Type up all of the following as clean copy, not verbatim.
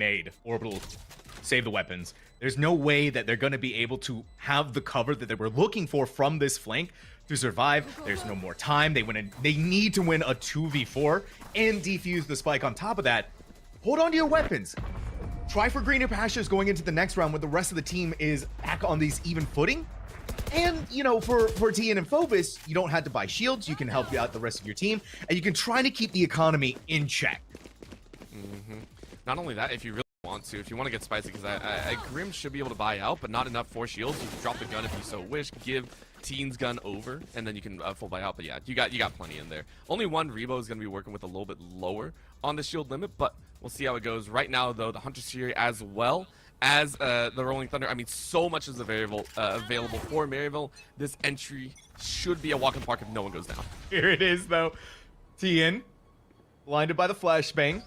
made. Orbital, save the weapons. There's no way that they're going to be able to have the cover that they were looking for from this flank to survive. There's no more time. They need to win a 2v4 and defuse the spike on top of that. Hold on to your weapons. Try for greener pastures going into the next round when the rest of the team is back on these even footing. And, you know, for TN and Phobos, you don't have to buy shields. You can help out the rest of your team, and you can try to keep the economy in check. Not only that, if you really want to, if you want to get spicy, because Grim should be able to buy out, but not enough for shields. You can drop the gun if you so wish, give Teen's gun over, and then you can full buy out. But yeah, you got plenty in there. Only one Rebo is going to be working with a little bit lower on the shield limit, but we'll see how it goes. Right now, though, the Hunter's Fury as well as the Rolling Thunder. I mean, so much is available for Maryville. This entry should be a walk in the park if no one goes down. Here it is, though. Tien, blinded by the flashbang,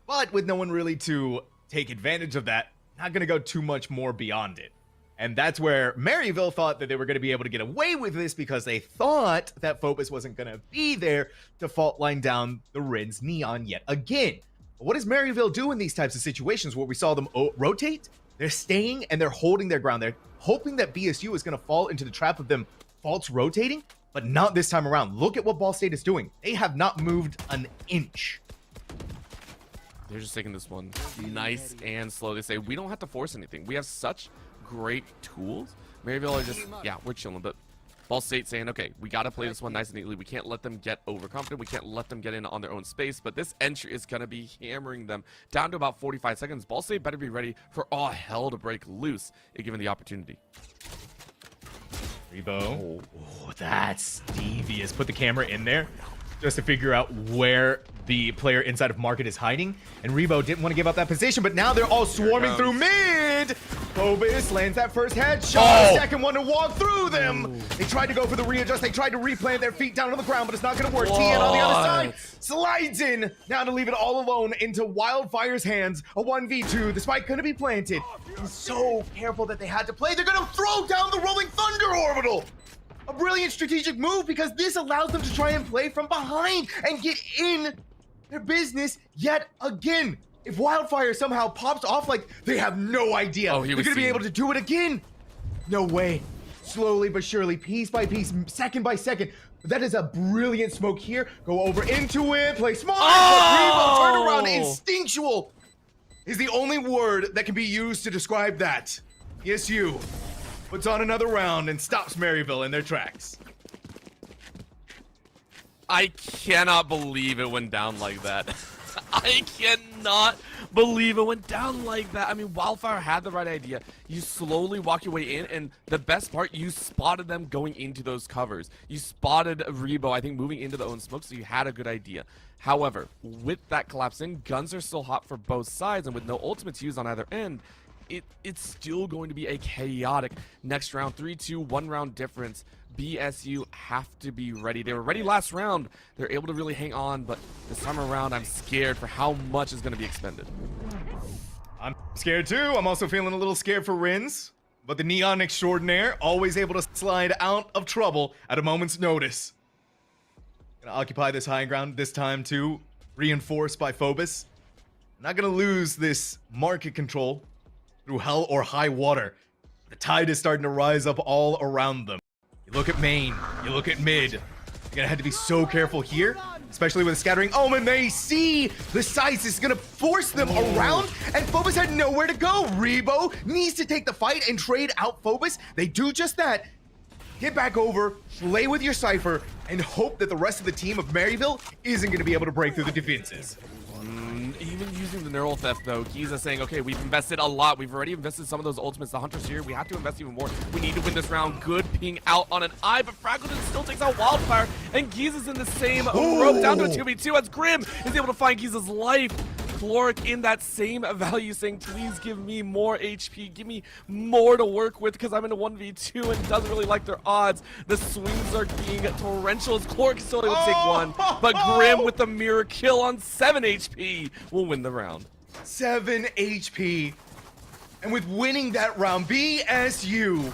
but with no one really to take advantage of that. Not going to go too much more beyond it. And that's where Maryville thought that they were going to be able to get away with this because they thought that Phobos wasn't going to be there to fault line down the Rin's Neon yet again. But what does Maryville do in these types of situations where we saw them rotate? They're staying and they're holding their ground. They're hoping that BSU is going to fall into the trap of them false rotating, but not this time around. Look at what Ball State is doing. They have not moved an inch. They're just taking this one nice and slow. They say, we don't have to force anything. We have such great tools. Maryville are just, yeah, we're chilling. But Ball State saying, okay, we got to play this one nice and neatly. We can't let them get overconfident. We can't let them get in on their own space. But this entry is going to be hammering them down to about 45 seconds. Ball State better be ready for all hell to break loose if given the opportunity. Rebo. Oh, that's devious. Put the camera in there just to figure out where the player inside of Market is hiding. And Rebo didn't want to give up that position, but now they're all swarming through mid. Phobos lands that first headshot. Second one to walk through them. They tried to go for the readjust. They tried to replant their feet down on the ground, but it's not going to work. TN on the other side slides in. Now to leave it all alone into Wildfire's hands. A 1v2. The spike going to be planted. He's so careful that they had to play. They're going to throw down the Rolling Thunder orbital. A brilliant strategic move because this allows them to try and play from behind and get in their business yet again. If Wildfire somehow pops off, like, they have no idea. They're going to be able to do it again. No way. Slowly but surely, piece by piece, second by second. That is a brilliant smoke here. Go over into it, play smart. Rebo, turn around, instinctual is the only word that can be used to describe that. Yes, you. Puts on another round and stops Maryville in their tracks. I cannot believe it went down like that. I cannot believe it went down like that. I mean, Wildfire had the right idea. You slowly walk your way in, and the best part, you spotted them going into those covers. You spotted Rebo, I think, moving into the own smoke, so you had a good idea. However, with that collapse in, guns are still hot for both sides, and with no ultimates used on either end, it's still going to be a chaotic next round. 3-2, 1 round difference. BSU have to be ready. They were ready last round. They're able to really hang on, but this time around, I'm scared for how much is going to be expended. I'm scared too. I'm also feeling a little scared for Rins, but the Neon Extraordinaire always able to slide out of trouble at a moment's notice. Gonna occupy this high ground this time too, reinforced by Phobos. Not gonna lose this market control through hell or high water. The tide is starting to rise up all around them. You look at main, you look at mid. You're gonna have to be so careful here, especially with a scattering omen. They see the size is gonna force them around, and Phobos had nowhere to go. Rebo needs to take the fight and trade out Phobos. They do just that. Get back over, play with your Cypher, and hope that the rest of the team of Maryville isn't gonna be able to break through the defenses. Even using the neural theft though, Giza saying, okay, we've invested a lot. We've already invested some of those ultimates. The Hunter's here. We have to invest even more. We need to win this round. Good ping out on an eye, but Fraggleton still takes out Wildfire, and Giza's in the same rope down to a 2v2 as Grim is able to find Giza's life. Chloric in that same value saying, please give me more HP, give me more to work with because I'm in a 1v2 and doesn't really like their odds. The swings are being torrential as Chloric still able to take one, but Grim with the mirror kill on 7 HP will win the round. 7 HP. And with winning that round, BSU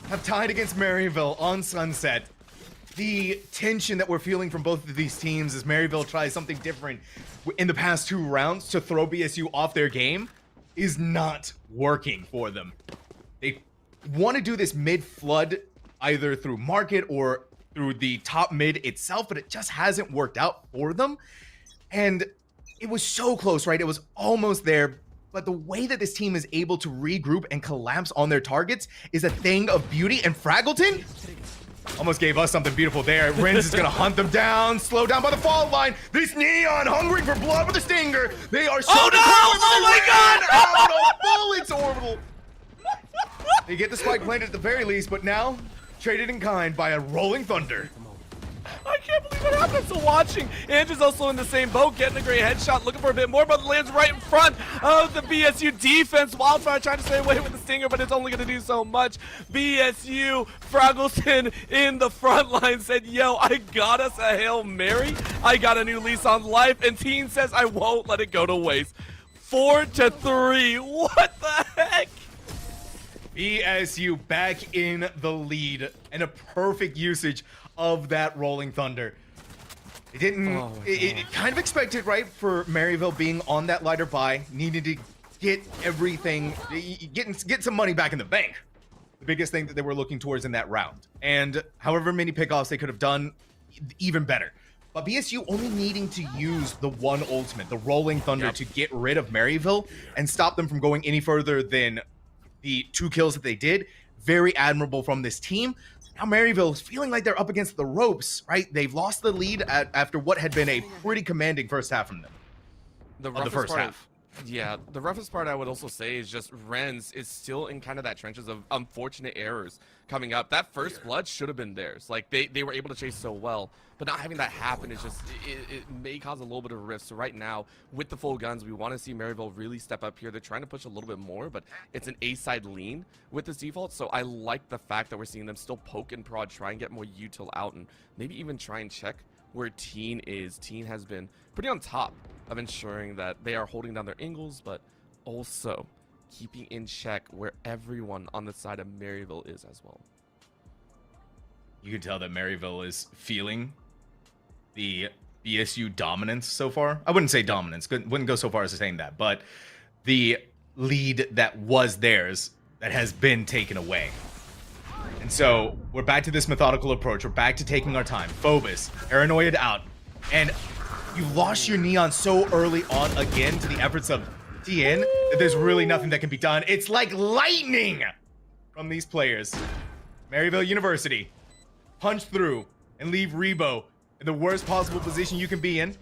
have tied against Maryville on Sunset. The tension that we're feeling from both of these teams as Maryville tries something different in the past 2 rounds to throw BSU off their game. is not working for them. They want to do this mid flood either through market or through the top mid itself, but it just hasn't worked out for them. And it was so close, right? It was almost there. But the way that this team is able to regroup and collapse on their targets is a thing of beauty. And Fraggleton almost gave us something beautiful there. Renz is going to hunt them down, slow down by the fault line. This Neon hungering for blood with a stinger. They are so Oh no! Oh my god! out of bullets, Orbital. They get the spike planted at the very least, but now traded in kind by a rolling thunder. I can't believe it happened. So watching, Andrew's also in the same boat, getting a great headshot, looking for a bit more, but lands right in front of the BSU defense. Wildfire trying to stay away with the stinger, but it's only going to do so much. BSU, Fraggleton in the front line said, yo, I got us a Hail Mary. I got a new lease on life, and Teen says I won't let it go to waste. 4-3. What the heck? BSU back in the lead, and a perfect usage of that rolling thunder. It didn't, it kind of expected, right, for Maryville being on that lighter buy, needed to get everything, get some money back in the bank. The biggest thing that they were looking towards in that round. And however many pickoffs they could have done, even better. But BSU only needing to use the one ultimate, the rolling thunder, to get rid of Maryville and stop them from going any further than the 2 kills that they did. Very admirable from this team. Now Maryville is feeling like they're up against the ropes, right? They've lost the lead after what had been a pretty commanding first half from them. The first half. Yeah, the roughest part I would also say is just Renz is still in kind of that trenches of unfortunate errors coming up. That first blood should have been theirs. Like, they were able to chase so well, but not having that happen is just, it may cause a little bit of a rift. So right now, with the full guns, we want to see Maryville really step up here. They're trying to push a little bit more, but it's an A-side lean with this default. So I like the fact that we're seeing them still poke and prod, try and get more util out, and maybe even try and check where Teen is. Teen has been pretty on top of ensuring that they are holding down their angles, but also keeping in check where everyone on the side of Maryville is as well. You can tell that Maryville is feeling the BSU dominance so far. I wouldn't say dominance, wouldn't go so far as saying that, but the lead that was theirs that has been taken away. And so we're back to this methodical approach. We're back to taking our time. Phobos, paranoid out, and you lost your Neon so early on again to the efforts of TN that there's really nothing that can be done. It's like lightning from these players. Maryville University, punch through and leave Rebo in the worst possible position you can be in,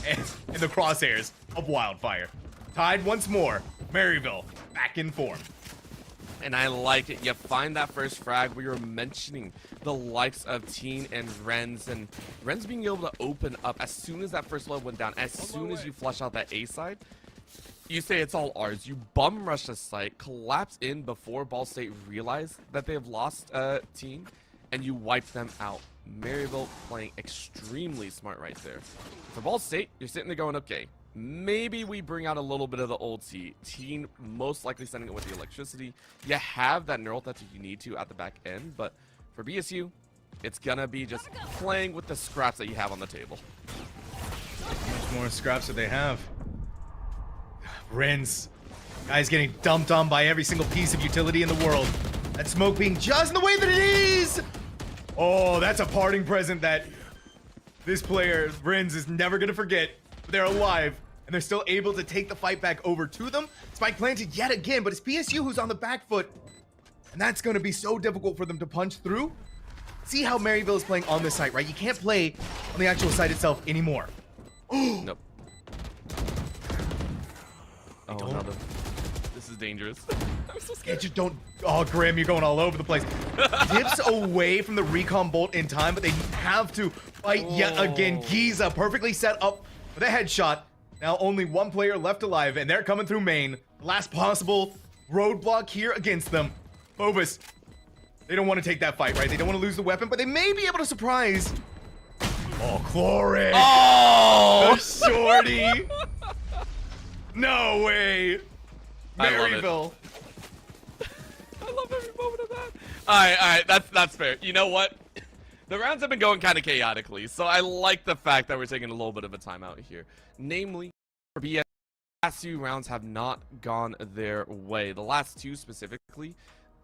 and in the crosshairs of Wildfire. Tied once more, Maryville back in form. And I like it. You find that first frag where you're mentioning the likes of Teen and Renz, and Renz being able to open up as soon as that first load went down, as soon as you flush out that A side, you say it's all ours. You bum rush the site, collapse in before Ball State realize that they have lost Teen, and you wipe them out. Maryville playing extremely smart right there. For Ball State, you're sitting there going, okay, maybe we bring out a little bit of the old Teen, most likely sending it with the electricity. You have that neural that you need to at the back end, but for BSU, it's gonna be just playing with the scraps that you have on the table. How much more scraps do they have? Renz, guys getting dumped on by every single piece of utility in the world. That smoke being just in the way that it is. Oh, that's a parting present that this player, Renz, is never gonna forget. They're alive, and they're still able to take the fight back over to them. Spike planted yet again, but it's BSU who's on the back foot, and that's going to be so difficult for them to punch through. See how Maryville is playing on this site, right? You can't play on the actual site itself anymore. Nope. Oh, no, this is dangerous. I'm so scared. Just don't. Oh, Grim, you're going all over the place. Dips away from the recon bolt in time, but they have to fight yet again. Giza perfectly set up with a headshot. Now only one player left alive, and they're coming through main. Last possible roadblock here against them. Phobos, they don't want to take that fight, right? They don't want to lose the weapon, but they may be able to surprise. Oh, Chloric. Oh! The shorty. No way. Maryville. I love every moment of that. All right, that's fair. You know what? The rounds have been going kind of chaotically, so I like the fact that we're taking a little bit of a timeout here. Namely, for BS last few rounds have not gone their way. The last two specifically,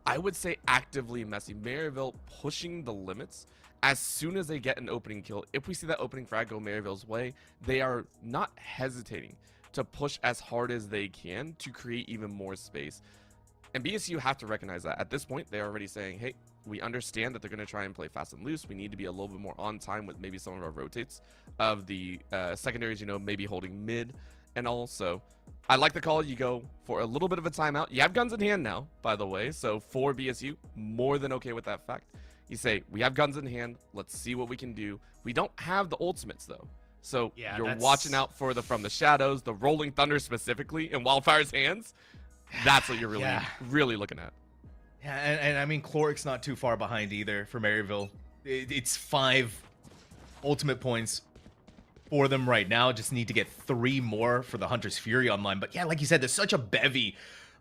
I would say actively messy. Maryville pushing the limits. As soon as they get an opening kill, if we see that opening frag go Maryville's way, they are not hesitating to push as hard as they can to create even more space. And BSU have to recognize that. At this point, they're already saying, hey, we understand that they're going to try and play fast and loose. We need to be a little bit more on time with maybe some of our rotates of the secondaries, you know, maybe holding mid. And also, I like the call. You go for a little bit of a timeout. You have guns in hand now, by the way. So for BSU, more than okay with that fact. You say, we have guns in hand. Let's see what we can do. We don't have the ultimates, though. So Yeah, you're that's- watching out for the From the Shadows, the Rolling Thunder specifically, in Wildfire's hands. That's what you're really, Yeah. really looking at. Yeah, and I mean, Cloric's not too far behind either for Maryville. It's 5 ultimate points for them right now. Just need to get 3 more for the Hunter's Fury online. But yeah, like you said, there's such a bevy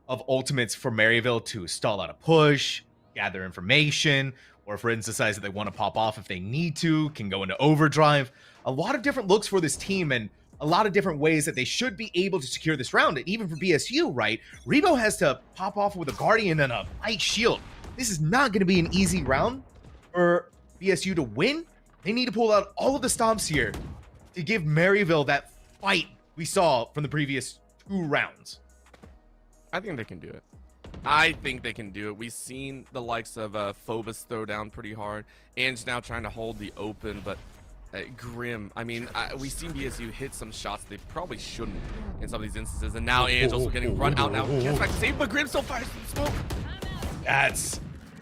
of ultimates for Maryville to stall out a push, gather information, or if Rins decides that they want to pop off if they need to, can go into overdrive. A lot of different looks for this team, and a lot of different ways that they should be able to secure this round. And even for BSU, right? Rebo has to pop off with a Guardian and a Light Shield. This is not going to be an easy round for BSU to win. They need to pull out all of the stops here to give Maryville that fight we saw from the previous 2 rounds. I think they can do it. I think they can do it. We've seen the likes of Phobos throw down pretty hard. Ange now trying to hold the open, but Grim, I mean, we've seen BSU hit some shots they probably shouldn't in some of these instances, and now Ange also getting run out now. Gets back to save, but Grim still fires some smoke.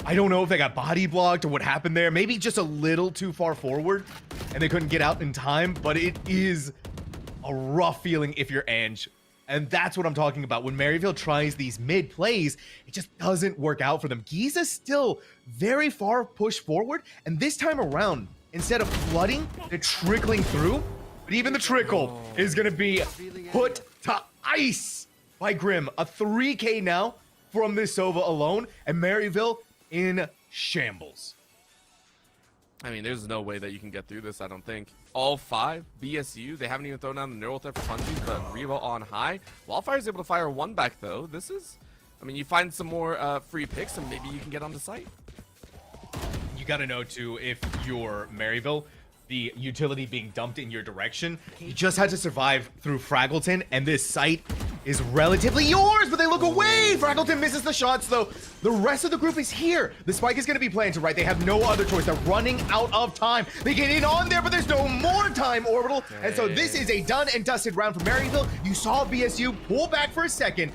I don't know if they got body blocked or what happened there. Maybe just a little too far forward and they couldn't get out in time, but it is a rough feeling if you're Ange. And that's what I'm talking about. When Maryville tries these mid plays, it just doesn't work out for them. Giza's still very far pushed forward, and this time around, instead of flooding, they're trickling through. But even the trickle is going to be put to ice by Grim. A 3K now from this Sova alone, and Maryville in shambles. I mean, there's no way that you can get through this, I don't think. All 5 BSU, they haven't even thrown down the neural threat for punches, but Revo on high. Wildfire's able to fire 1 back, though. This is, I mean, you find some more free picks, and maybe you can get onto site. You got to know, too, if you're Maryville, the utility being dumped in your direction, you just had to survive through Fraggleton, and this site is relatively yours, but they look away. Fraggleton misses the shots, though. The rest of the group is here. The spike is going to be planted, right? They have no other choice. They're running out of time. They get in on there, but there's no more time, Orbital. And so this is a done and dusted round for Maryville. You saw BSU pull back for a second,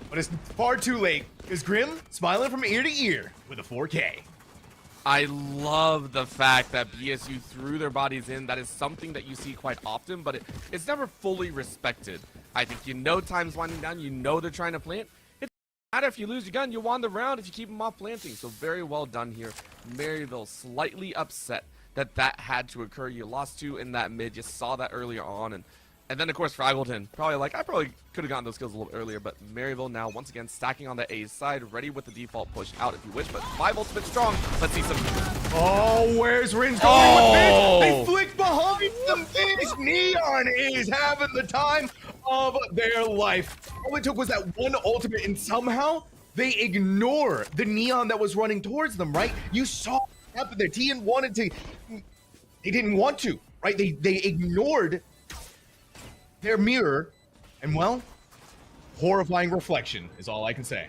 but it's far too late, because Grim smiling from ear to ear with a 4K. I love the fact that BSU threw their bodies in. That is something that you see quite often, but it's never fully respected. I think you know time's winding down. You know they're trying to plant. It doesn't matter if you lose your gun. You won the round if you keep them off planting. So very well done here. Maryville slightly upset that had to occur. You lost 2 in that mid. You saw that earlier on. And then, of course, Fraggleton, probably like, I probably could have gotten those kills a little earlier, but Maryville now, once again, stacking on the A side, ready with the default push out if you wish, but 5 ultimate strong. Let's see some... Oh, where's Rins going with this? They flick behind them. This Neon is having the time of their life. All it took was that 1 ultimate, and somehow they ignore the Neon that was running towards them, right? You saw what happened there. TN wanted to... They didn't want to, right? They ignored their mirror, and well, horrifying reflection is all I can say.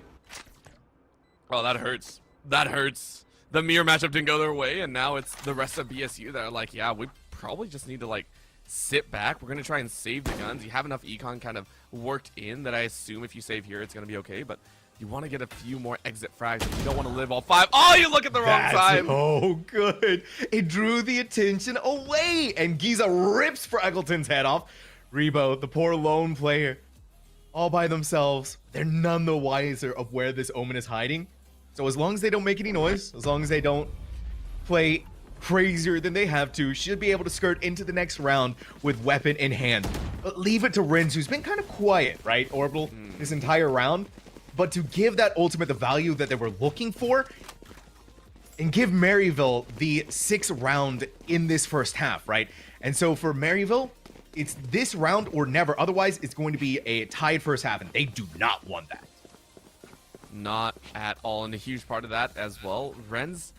Oh, that hurts. That hurts. The mirror matchup didn't go their way, and now it's the rest of BSU that are like, yeah, we probably just need to like sit back. We're gonna try and save the guns. You have enough econ kind of worked in that I assume if you save here, it's gonna be okay. But you want to get a few more exit frags. You don't want to live all 5. Oh, you look at the wrong time. Oh, good. It drew the attention away, and Giza rips Fraggleton's head off. Rebo, the poor lone player, all by themselves. They're none the wiser of where this Omen is hiding. So as long as they don't make any noise, as long as they don't play crazier than they have to, should be able to skirt into the next round with weapon in hand. But leave it to Rins, who's been kind of quiet, right, Orbital, this entire round. But to give that ultimate the value that they were looking for, and give Maryville the 6th round in this first half, right? And so for Maryville, It's this round or never. Otherwise, it's going to be a tied first half, and they do not want that. Not at all, and a huge part of that as well. Ren's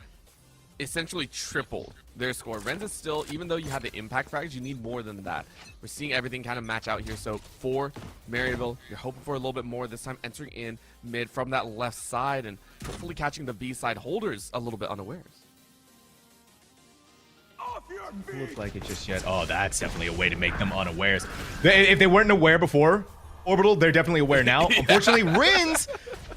essentially tripled their score. Ren's is still, even though you have the impact frags, you need more than that. We're seeing everything kind of match out here. So for Maryville, you're hoping for a little bit more this time, entering in mid from that left side and hopefully catching the B side holders a little bit unawares. Doesn't look like it just yet. Oh, that's definitely a way to make them unawares. If they weren't aware before Orbital, they're definitely aware now. Yeah. Unfortunately, Rins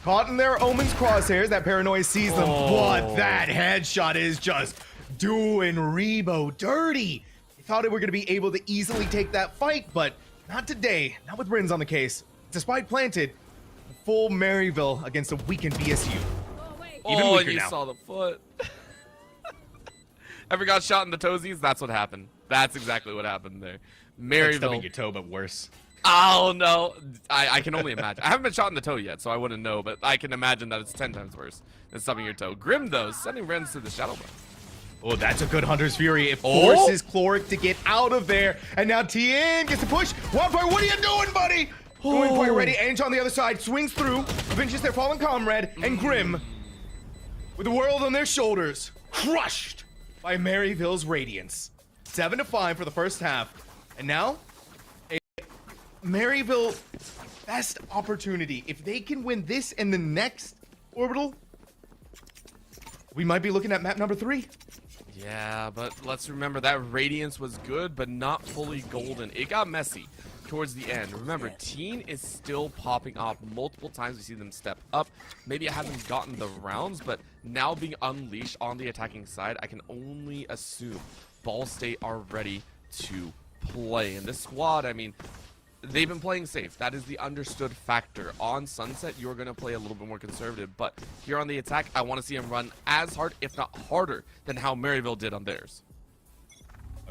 caught in their Omen's crosshairs. That paranoia sees them, but that headshot is just doing Rebo dirty. They thought they were going to be able to easily take that fight, but not today. Not with Rins on the case. Despite planted, full Maryville against a weakened BSU. Even weaker now. Saw the foot. Ever got shot in the toesies? That's what happened. That's exactly what happened there. Maryville. Like stubbing your toe, but worse. Oh, no. I can only imagine. I haven't been shot in the toe yet, so I wouldn't know, but I can imagine that it's 10 times worse than stubbing your toe. Grim, though, sending Rens to the Shadow Bone. Oh, that's a good Hunter's Fury. It forces Cloric to get out of there. And now TN gets a push. Wildfire, what are you doing, buddy? Going quite ready. Ange on the other side swings through, avenges their fallen comrade, and Grim, with the world on their shoulders, crushed by Maryville's Radiance. 7-5 for the first half. And now, a Maryville best opportunity. If they can win this and the next Orbital, we might be looking at map number 3. Yeah, but let's remember that Radiance was good, but not fully golden. It got messy towards the end. Remember, Teen is still popping off multiple times. We see them step up. Maybe I haven't gotten the rounds, but now being unleashed on the attacking side, I can only assume Ball State are ready to play. And this squad, I mean, they've been playing safe. That is the understood factor. On Sunset, you're going to play a little bit more conservative. But here on the attack, I want to see them run as hard, if not harder, than how Maryville did on theirs.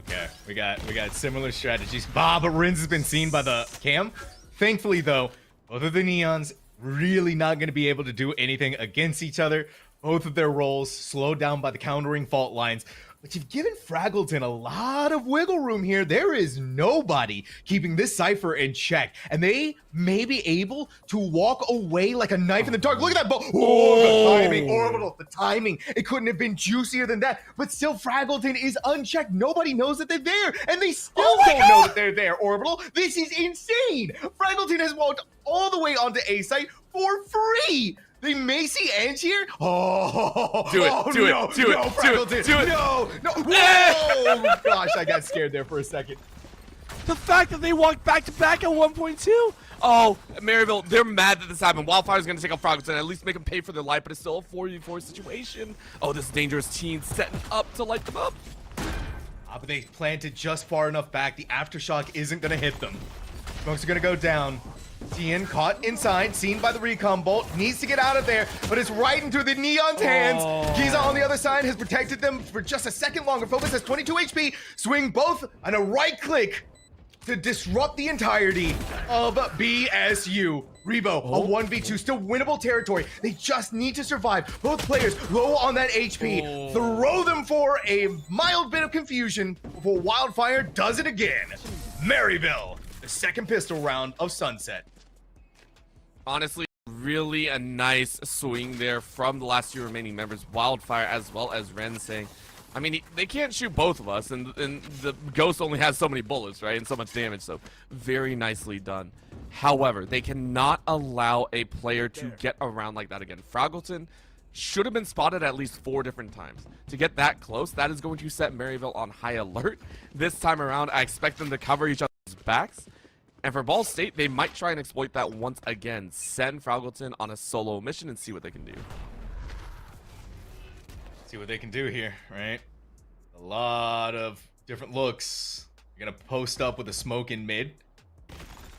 Okay, we got similar strategies. But Rins has been seen by the cam. Thankfully, though, both of the Neons really not going to be able to do anything against each other. Both of their roles slowed down by the countering fault lines. But you've given Fraggleton a lot of wiggle room here. There is nobody keeping this Cypher in check. And they may be able to walk away like a knife in the dark. Look at that ball. Oh, the timing. Orbital, the timing. It couldn't have been juicier than that. But still, Fraggleton is unchecked. Nobody knows that they're there. And they still don't know that they're there, Orbital. This is insane. Fraggleton has walked all the way onto A site for free. They may see Ange here. Oh, do it, no. Whoa, gosh, I got scared there for a second. The fact that they walked back to back at 1.2. Oh, Maryville, they're mad that this happened. Wildfire's gonna take out Froggerton and at least make them pay for their life, but it's still a 4v4 situation. Oh, this dangerous Teen setting up to light them up. But they planted just far enough back. The aftershock isn't gonna hit them. Smokes are gonna go down. Tien caught inside, seen by the recon bolt, needs to get out of there, but it's right into the Neon's hands. Giza on the other side has protected them for just a second longer. Focus has 22 HP, swing both on a right click to disrupt the entirety of BSU. Rebo, a 1v2, still winnable territory. They just need to survive. Both players low on that HP. Throw them for a mild bit of confusion before Wildfire does it again. Maryville. Second pistol round of Sunset. Honestly, really a nice swing there from the last 2 remaining members, Wildfire as well as Ren saying, I mean, they can't shoot both of us, and the Ghost only has so many bullets, right, and so much damage, so very nicely done. However, they cannot allow a player to get around like that again. Fraggleton should have been spotted at least 4 different times. To get that close, that is going to set Maryville on high alert. This time around, I expect them to cover each other's backs. And for Ball State, they might try and exploit that once again. Send Fraggleton on a solo mission and see what they can do. See what they can do here, right? A lot of different looks. You're going to post up with a smoke in mid.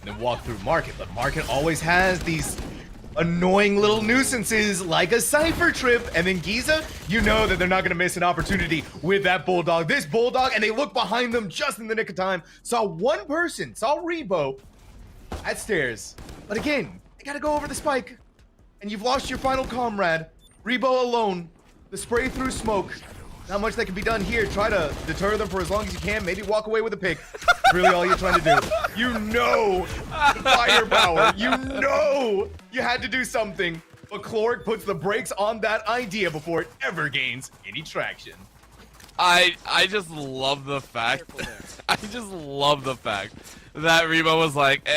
And then walk through Market. But Market always has these annoying little nuisances like a Cypher trip. And then Giza, you know that they're not going to miss an opportunity with that Bulldog. This Bulldog, and they look behind them just in the nick of time. Saw one person, saw Rebo at stairs. But again, they got to go over the spike. And you've lost your final comrade. Rebo alone. The spray through smoke. not much that can be done here. Try to deter them for as long as you can. Maybe walk away with a pick. Really all you're trying to do. You know firepower. You know you had to do something. But Cloric puts the brakes on that idea before it ever gains any traction. I just love the fact I just love the fact that Rebo was like,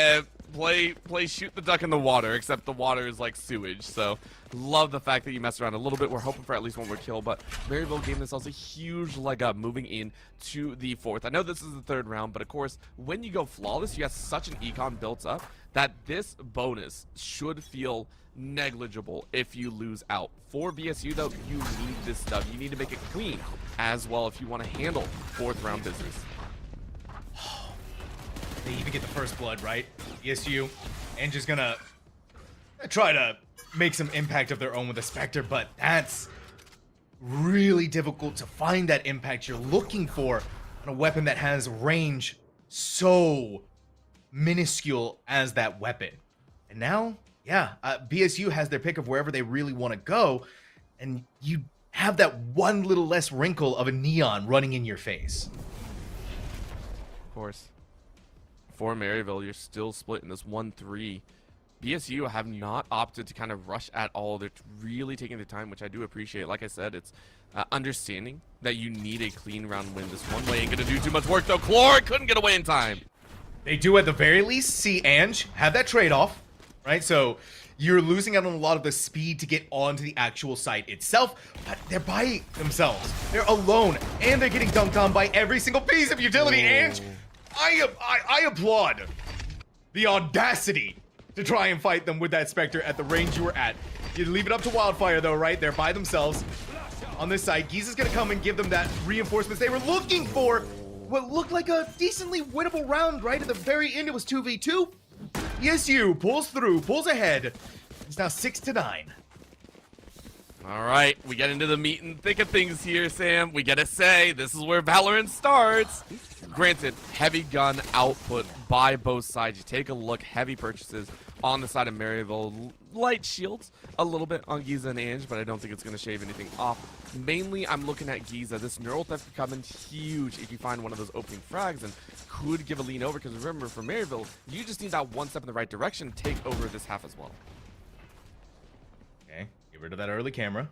play shoot the duck in the water, except the water is like sewage. So love the fact that you messed around a little bit. We're hoping for at least one more kill, but Maryville gave themselves a huge leg up moving in to the 4th. I know this is the 3rd round, but of course, when you go flawless, you have such an econ built up that this bonus should feel negligible if you lose out. For BSU though, you need this stuff. You need to make it clean as well if you want to handle 4th round business. They even get the first blood, right? BSU, and just gonna try to make some impact of their own with the Spectre, but that's really difficult to find that impact you're looking for on a weapon that has range so minuscule as that weapon. And now, yeah, BSU has their pick of wherever they really want to go, and you have that one little less wrinkle of a neon running in your face. Of course. For Maryville, you're still split in this 1-3. BSU have not opted to kind of rush at all. They're really taking their time, which I do appreciate. Like I said, it's understanding that you need a clean round win. This one way ain't gonna do too much work though. Cloric couldn't get away in time. They do at the very least see Ange have that trade-off, right? So you're losing out on a lot of the speed to get onto the actual site itself, but they're by themselves. They're alone, and they're getting dunked on by every single piece of utility. Ange, I applaud the audacity to try and fight them with that Spectre at the range you were at. You leave it up to Wildfire though, right? They're by themselves on this side. Giza's gonna come and give them that reinforcements they were looking for. What looked like a decently winnable round, right? At the very end, it was 2v2. BSU pulls through, pulls ahead. It's now 6-9. All right, we get into the meat and thick of things here, Sam. We gotta say, this is where Valorant starts. Granted, heavy gun output by both sides. You take a look, heavy purchases on the side of Maryville. Light shields a little bit on Giza and Ange, but I don't think it's going to shave anything off. Mainly, I'm looking at Giza. This neural theft could come in huge if you find one of those opening frags and could give a lean over, because remember, for Maryville, you just need that one step in the right direction to take over this half as well. Okay, get rid of that early camera.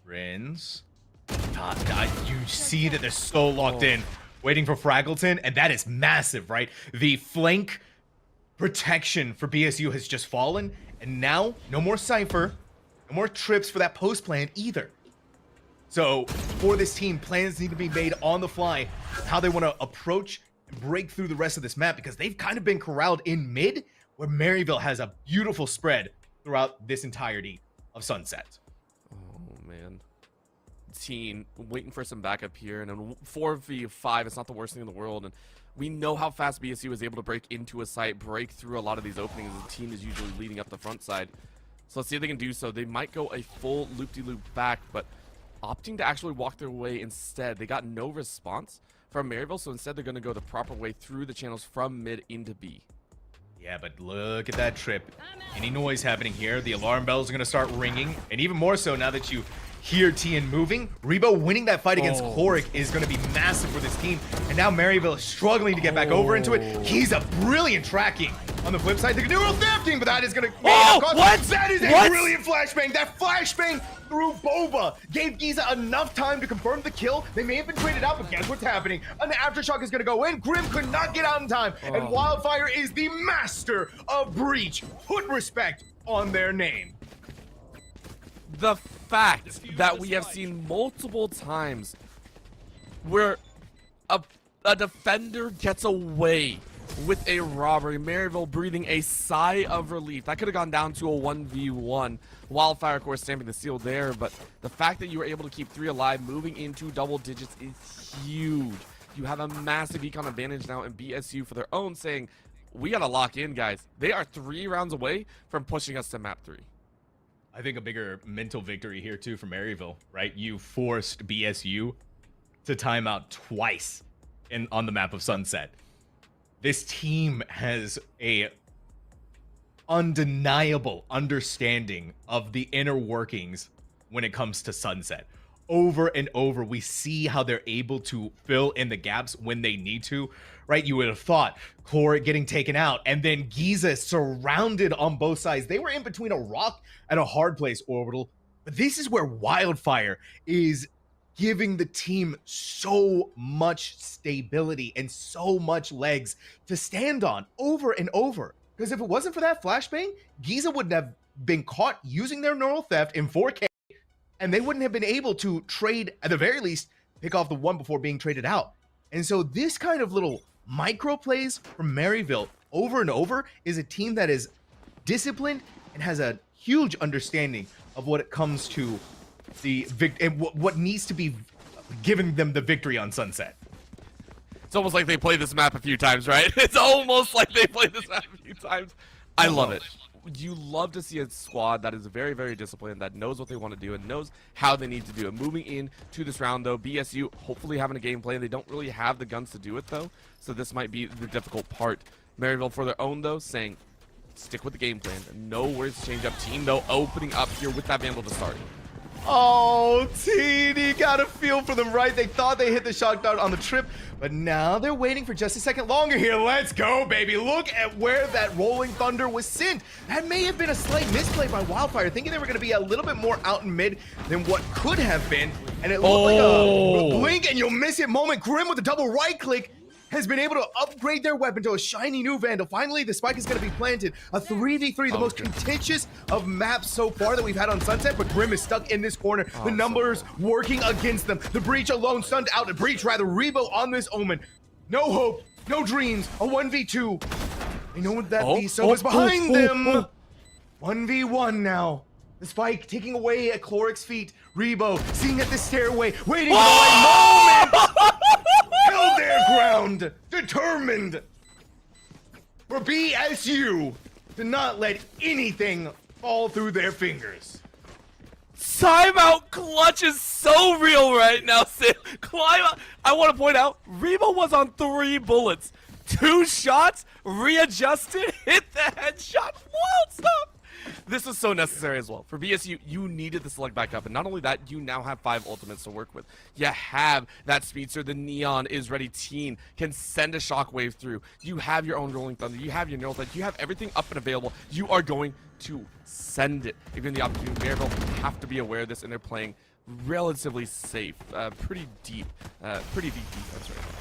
Rins. You see that they're so locked in, waiting for Fraggleton, and that is massive, right? The flank protection for BSU has just fallen, and now no more Cypher, no more trips for that post plan either. So for this team, plans need to be made on the fly, how they want to approach and break through the rest of this map, because they've kind of been corralled in mid, where Maryville has a beautiful spread throughout this entirety of Sunset. Oh, man. Team waiting for some backup here, and then 4v5, it's not the worst thing in the world, and we know how fast BSU is able to break into a site, break through a lot of these openings. The team is usually leading up the front side, so let's see if they can do so. They might go a full loop-de-loop back, but opting to actually walk their way instead. They got no response from Maryville, so instead they're going to go the proper way through the channels from mid into B. Yeah, but look at that trip. Any noise happening here, the alarm bells are going to start ringing, and even more so now that you hear TN moving. Rebo winning that fight against Cloric is going to be massive for this team, and now Maryville is struggling to get back over into it. He's a brilliant tracking. On the flip side, the neural thefting, but that is going to... what? That is a brilliant flashbang. That flashbang through Bova gave Giza enough time to confirm the kill. They may have been traded out, but guess what's happening? An aftershock is going to go in. Grim could not get out in time, and Wildfire is the master of breach. Put respect on their name. The fact that we have seen multiple times where a defender gets away with a robbery, Maryville breathing a sigh of relief. That could have gone down to a 1v1. Wildfire, of course, stamping the seal there, but the fact that you were able to keep 3 alive, moving into double digits is huge. You have a massive econ advantage now in BSU for their own, saying, we gotta lock in, guys. They are 3 rounds away from pushing us to map 3. I think a bigger mental victory here too for Maryville, right? You forced BSU to time out twice on the map of Sunset. This team has a undeniable understanding of the inner workings when it comes to Sunset. over and over. We see how they're able to fill in the gaps when they need to, right? You would have thought Core getting taken out and then Giza surrounded on both sides. They were in between a rock and a hard place, Orbital. But this is where Wildfire is giving the team so much stability and so much legs to stand on over and over. Because if it wasn't for that flashbang, Giza wouldn't have been caught using their neural theft in 4K, and they wouldn't have been able to trade, at the very least, pick off the one before being traded out. And so this kind of little micro plays from Maryville over and over is a team that is disciplined and has a huge understanding of what it comes to the and what needs to be giving them the victory on Sunset. It's almost like they played this map a few times, right? It's almost like they played this map a few times. I love it. You love to see a squad that is very, very disciplined, that knows what they want to do and knows how they need to do it. Moving into this round, though, BSU hopefully having a game plan. They don't really have the guns to do it, though, so this might be the difficult part. Maryville, for their own, though, saying stick with the game plan. No worries to change up. Team, though, opening up here with that Vandal to start. Oh, TD, got a feel for them, right? They thought they hit the shock dart on the trip, but now they're waiting for just a second longer here. Let's go, baby. Look at where that Rolling Thunder was sent. That may have been a slight misplay by Wildfire, thinking they were going to be a little bit more out in mid than what could have been, and it looked like a blink and you'll miss it moment. Grim with a double right click has been able to upgrade their weapon to a shiny new Vandal. Finally, the spike is going to be planted. A 3v3, the most contentious of maps so far that we've had on Sunset, but Grim is stuck in this corner. The numbers working against them. The Breach alone stunned out. The Breach, rather, Rebo on this Omen. No hope, no dreams, a 1v2. They know what that VSO is behind them. 1v1 now. The spike taking away at Cloric's feet. Rebo seeing at the stairway, waiting for the right moment. Held their ground, determined for BSU to not let anything fall through their fingers. Timeout clutch is so real right now, Sim. Climb out. I want to point out, Rebo was on 3 bullets. 2 shots, readjusted, hit the headshot, wild stuff. This is so necessary as well. For BSU, you needed to select back up. And not only that, you now have 5 ultimates to work with. You have that speedster. The Neon is ready. Teen can send a shockwave through. You have your own Rolling Thunder. You have your neural threat. You have everything up and available. You are going to send it. Given the opportunity, Maryville have to be aware of this, and they're playing relatively safe. Pretty deep defense right now.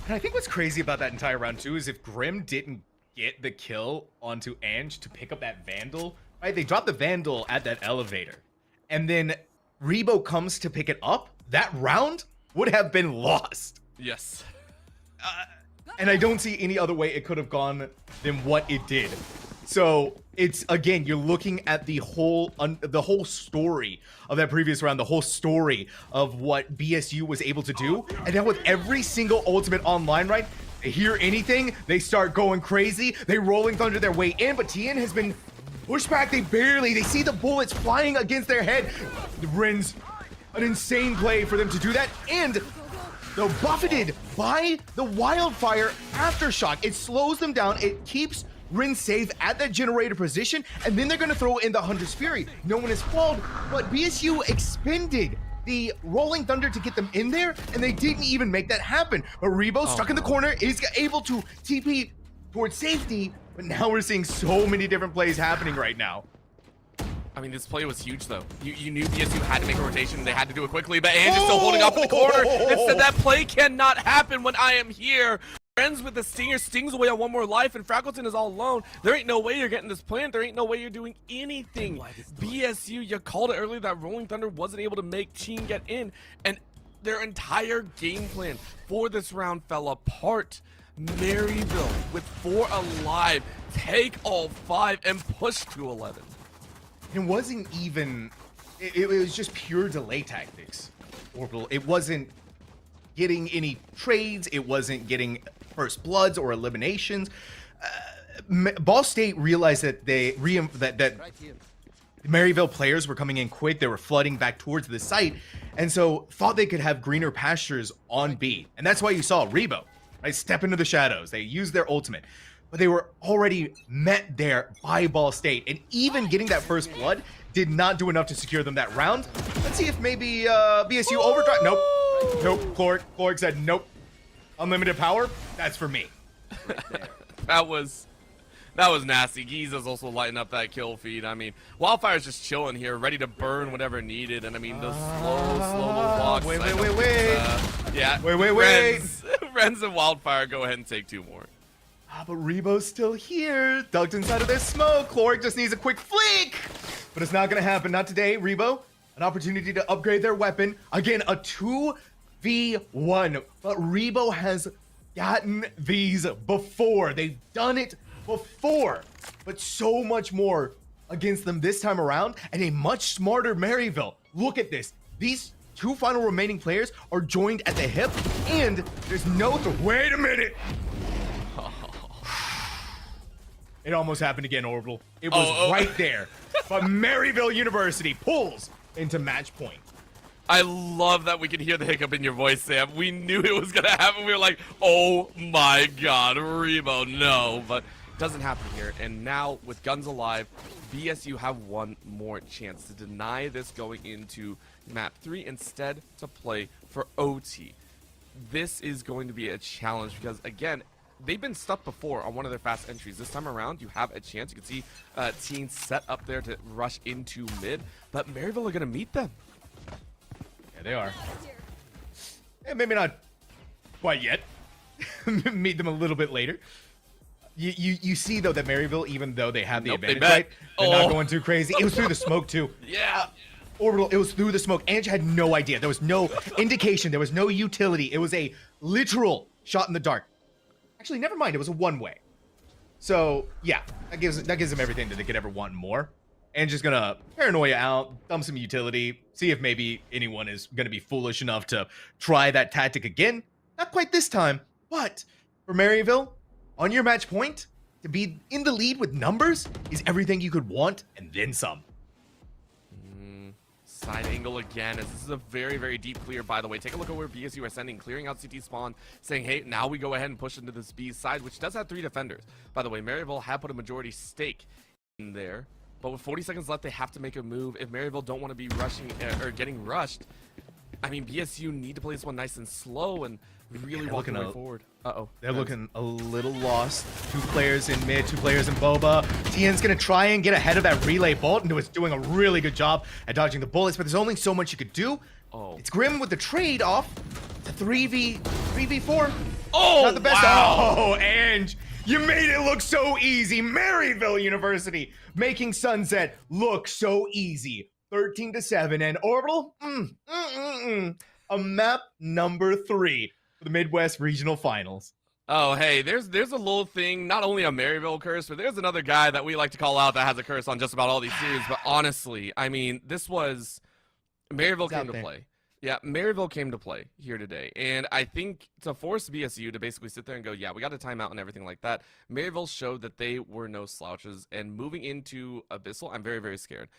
And I think what's crazy about that entire round, too, is if Grim didn't get the kill onto Ange to pick up that Vandal, right? They dropped the Vandal at that elevator, and then Rebo comes to pick it up. That round would have been lost. Yes. And I don't see any other way it could have gone than what it did. So it's, again, you're looking at the whole story of that previous round, the whole story of what BSU was able to do. And then with every single ultimate online, right? They hear anything, they start going crazy. They Rolling Thunder their way in, but Tien has been pushed back. They see the bullets flying against their head. The Rin's an insane play for them to do that. And they're buffeted by the Wildfire Aftershock. It slows them down. It keeps Rin safe at that generator position, and then they're going to throw in the Hunter's Fury. No one has fallen, but BSU expended the Rolling Thunder to get them in there, and they didn't even make that happen. But Rebo, stuck in the corner, is able to TP towards safety, but now we're seeing so many different plays happening right now. I mean, this play was huge, though. You knew BSU had to make a rotation. They had to do it quickly, but Ange is still holding up in the corner. It said that play cannot happen when I am here. Friends with the Stinger, stings away on one more life, and Frackleton is all alone. There ain't no way you're getting this plant. There ain't no way you're doing anything. BSU, you called it earlier that Rolling Thunder wasn't able to make Teen get in, and their entire game plan for this round fell apart. Maryville, with 4 alive, take all 5 and push to 11. It wasn't even, it was just pure delay tactics, Orbital. It wasn't getting any trades. It wasn't getting first bloods or eliminations. Ball State realized that that Maryville players were coming in quick. They were flooding back towards the site, and so thought they could have greener pastures on B. And that's why you saw Rebo, right, step into the shadows. They used their ultimate. but they were already met there by Ball State. And even getting that first blood did not do enough to secure them that round. Let's see if maybe BSU overdrive. Nope. Nope. Cloric said nope. Unlimited power, that's for me. Right there. That was nasty. Giza's also lighting up that kill feed. I mean, Wildfire's just chilling here, ready to burn whatever needed. And I mean, the slow walks. Wait. Yeah. Wait. Renz and Wildfire go ahead and take 2 more. But Rebo's still here, ducked inside of this smoke. Cloric just needs a quick flick. But it's not gonna happen, not today. Rebo, an opportunity to upgrade their weapon. Again, a 2v1. But Rebo has gotten these before. They've done it before, but so much more against them this time around, and a much smarter Maryville. Look at this. These 2 final remaining players are joined at the hip, and there's no wait a minute. It almost happened again, Orbital. It was right there. But Maryville University pulls into match point. I love that we could hear the hiccup in your voice, Sam. We knew it was gonna happen. We were like, oh my god, Rebo, no. But it doesn't happen here. And now, with guns alive, BSU have one more chance to deny this going into map 3, instead to play for OT. This is going to be a challenge because, again, they've been stuck before on one of their fast entries. This time around, you have a chance. You can see teens set up there to rush into mid, but Maryville are going to meet them. Yeah, they are. Yeah, maybe not quite yet. Meet them a little bit later. You see, though, that Maryville, even though they have the advantage, right? They're not going too crazy. It was through the smoke, too. Yeah. Orbital, it was through the smoke. Ange had no idea. There was no indication. There was no utility. It was a literal shot in the dark. Actually, never mind. It was a one-way. So, yeah, that gives them everything that they could ever want more. And just gonna paranoia out, dump some utility, see if maybe anyone is gonna be foolish enough to try that tactic again. Not quite this time, but for Maryville, on your match point, to be in the lead with numbers is everything you could want and then some. Side angle again, as this is a very, very deep clear, by the way. Take a look at where BSU are sending, clearing out CT spawn, saying, hey, now we go ahead and push into this B side, which does have 3 defenders. By the way, Maryville have put a majority stake in there, but with 40 seconds left, they have to make a move. If Maryville don't want to be rushing or getting rushed, I mean, BSU need to play this one nice and slow and really walk their way forward. They're looking a little lost. 2 players in mid, 2 players in Boba. TN's gonna try and get ahead of that relay bolt, and was doing a really good job at dodging the bullets, but there's only so much you could do. It's Grim with the trade off to 3v4. Not the best. Wow. Oh, and you made it look so easy. Maryville University making Sunset look so easy. 13-7, and Orbital, a map number 3 for the Midwest Regional Finals. Oh, hey, there's a little thing, not only a Maryville curse, but there's another guy that we like to call out that has a curse on just about all these series. But honestly, I mean, this was Maryville came to play. Yeah, Maryville came to play here today. And I think to force BSU to basically sit there and go, yeah, we got a timeout and everything like that, Maryville showed that they were no slouches. And moving into Abyssal, I'm very, very scared.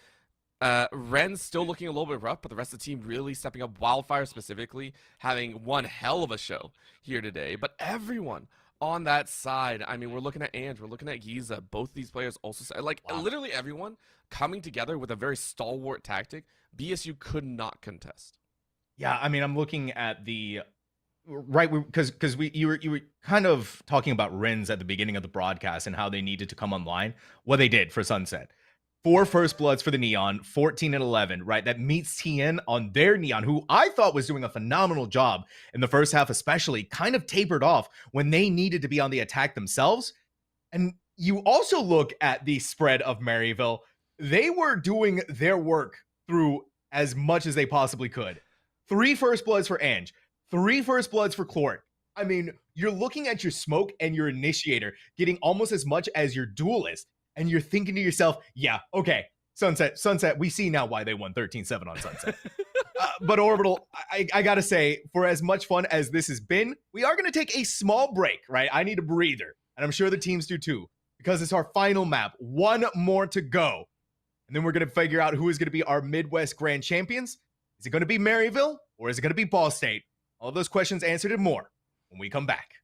Ren's still looking a little bit rough, but the rest of the team really stepping up. Wildfire specifically having one hell of a show here today. But everyone on that side, I mean, we're looking at Ange, we're looking at Giza. Both these players also, like, literally everyone coming together with a very stalwart tactic. BSU could not contest. Yeah, I mean, I'm looking at the right because you were kind of talking about Ren's at the beginning of the broadcast and how they needed to come online. Well, they did for Sunset. 4 first bloods for the Neon, 14 and 11, right? That meets TN on their Neon, who I thought was doing a phenomenal job in the first half, especially kind of tapered off when they needed to be on the attack themselves. And you also look at the spread of Maryville. They were doing their work through as much as they possibly could. 3 first bloods for Ange, 3 first bloods for Cloric. I mean, you're looking at your smoke and your initiator getting almost as much as your duelist. And you're thinking to yourself, yeah, okay, Sunset, we see now why they won 13-7 on Sunset. But Orbital, I gotta say, for as much fun as this has been, we are gonna take a small break, right? I need a breather, and I'm sure the teams do too, because it's our final map. 1 more to go. And then we're gonna figure out who is gonna be our Midwest Grand Champions. Is it gonna be Maryville, or is it gonna be Ball State? All of those questions answered and more when we come back.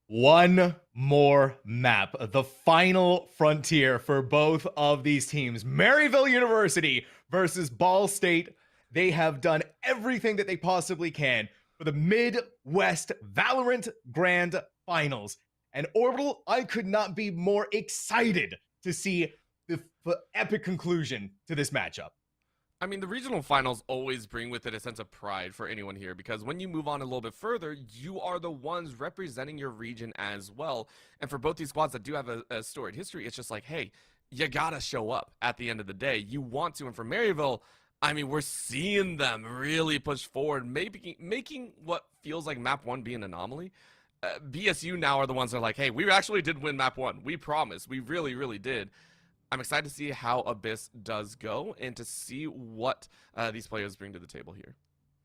One more map, the final frontier for both of these teams. Maryville University versus Ball State. They have done everything that they possibly can for the Midwest Valorant Grand Finals. And Orbital, I could not be more excited to see the epic conclusion to this matchup. I mean, the regional finals always bring with it a sense of pride for anyone here, because when you move on a little bit further, you are the ones representing your region as well. And for both these squads that do have a storied history, it's just like, hey, you gotta show up at the end of the day. You want to. And for Maryville, I mean, we're seeing them really push forward, making what feels like map 1 be an anomaly. BSU now are the ones that are like, hey, we actually did win map 1. We promise. We really, really did. I'm excited to see how Abyss does go and to see what these players bring to the table here.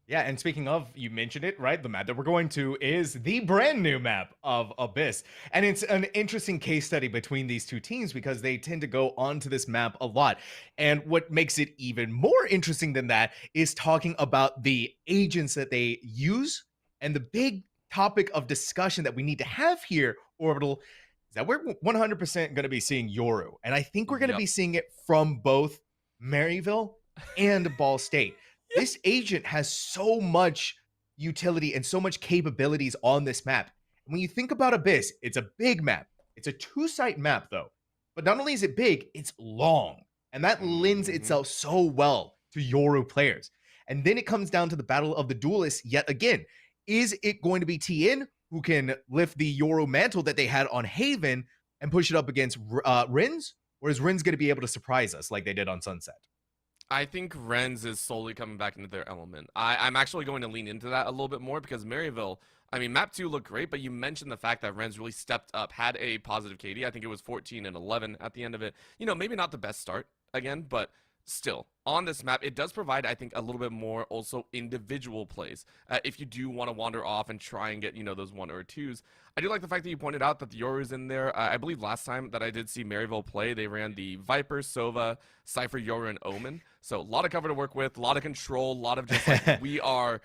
Yeah, and speaking of, you mentioned it, right? The map that we're going to is the brand new map of Abyss. And it's an interesting case study between these two teams because they tend to go onto this map a lot. And what makes it even more interesting than that is talking about the agents that they use. And the big topic of discussion that we need to have here, Orbital, is that we're 100% going to be seeing Yoru. And I think we're going to be seeing it from both Maryville and Ball State. This agent has so much utility and so much capabilities on this map. And when you think about Abyss, it's a big map. It's a 2-site map, though. But not only is it big, it's long. And that lends itself so well to Yoru players. And then it comes down to the battle of the duelists yet again. Is it going to be TN who can lift the Yoru mantle that they had on Haven and push it up against Rins? Or is Rins going to be able to surprise us like they did on Sunset? I think Rens is slowly coming back into their element. I'm actually going to lean into that a little bit more because Maryville, I mean, map 2 looked great, but you mentioned the fact that Rens really stepped up, had a positive KD. I think it was 14 and 11 at the end of it. You know, maybe not the best start again, but still, on this map, it does provide, I think, a little bit more also individual plays. If you do want to wander off and try and get, you know, those 1 or 2s. I do like the fact that you pointed out that the Yoru's in there. I believe last time that I did see Maryville play, they ran the Viper, Sova, Cypher, Yoru, and Omen. So a lot of cover to work with, a lot of control, a lot of just like, we are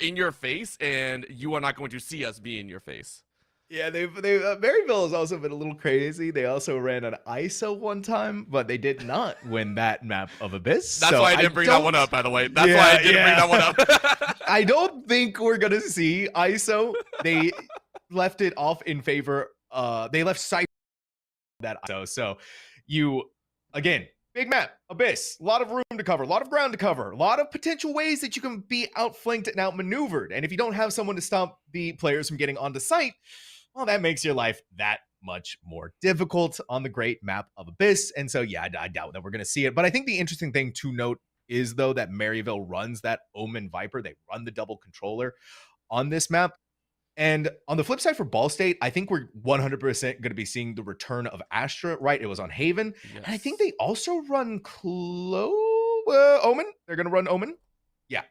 in your face, and you are not going to see us be in your face. Yeah, Maryville has also been a little crazy. They also ran an ISO one time, but they did not win that map of Abyss. That's why I didn't bring that one up, by the way. That's why I didn't bring that one up. I don't think we're gonna see ISO. They left it off in favor. They left Cypher that ISO. So you again, big map, Abyss, a lot of room to cover, a lot of ground to cover, a lot of potential ways that you can be outflanked and outmaneuvered. And if you don't have someone to stop the players from getting onto site, well, that makes your life that much more difficult on the great map of Abyss. And so, yeah, I doubt that we're going to see it. But I think the interesting thing to note is, though, that Maryville runs that Omen Viper. They run the double controller on this map. And on the flip side for Ball State, I think we're 100% going to be seeing the return of Astra, right? It was on Haven. Yes. And I think they also run Omen. They're going to run Omen. Yeah.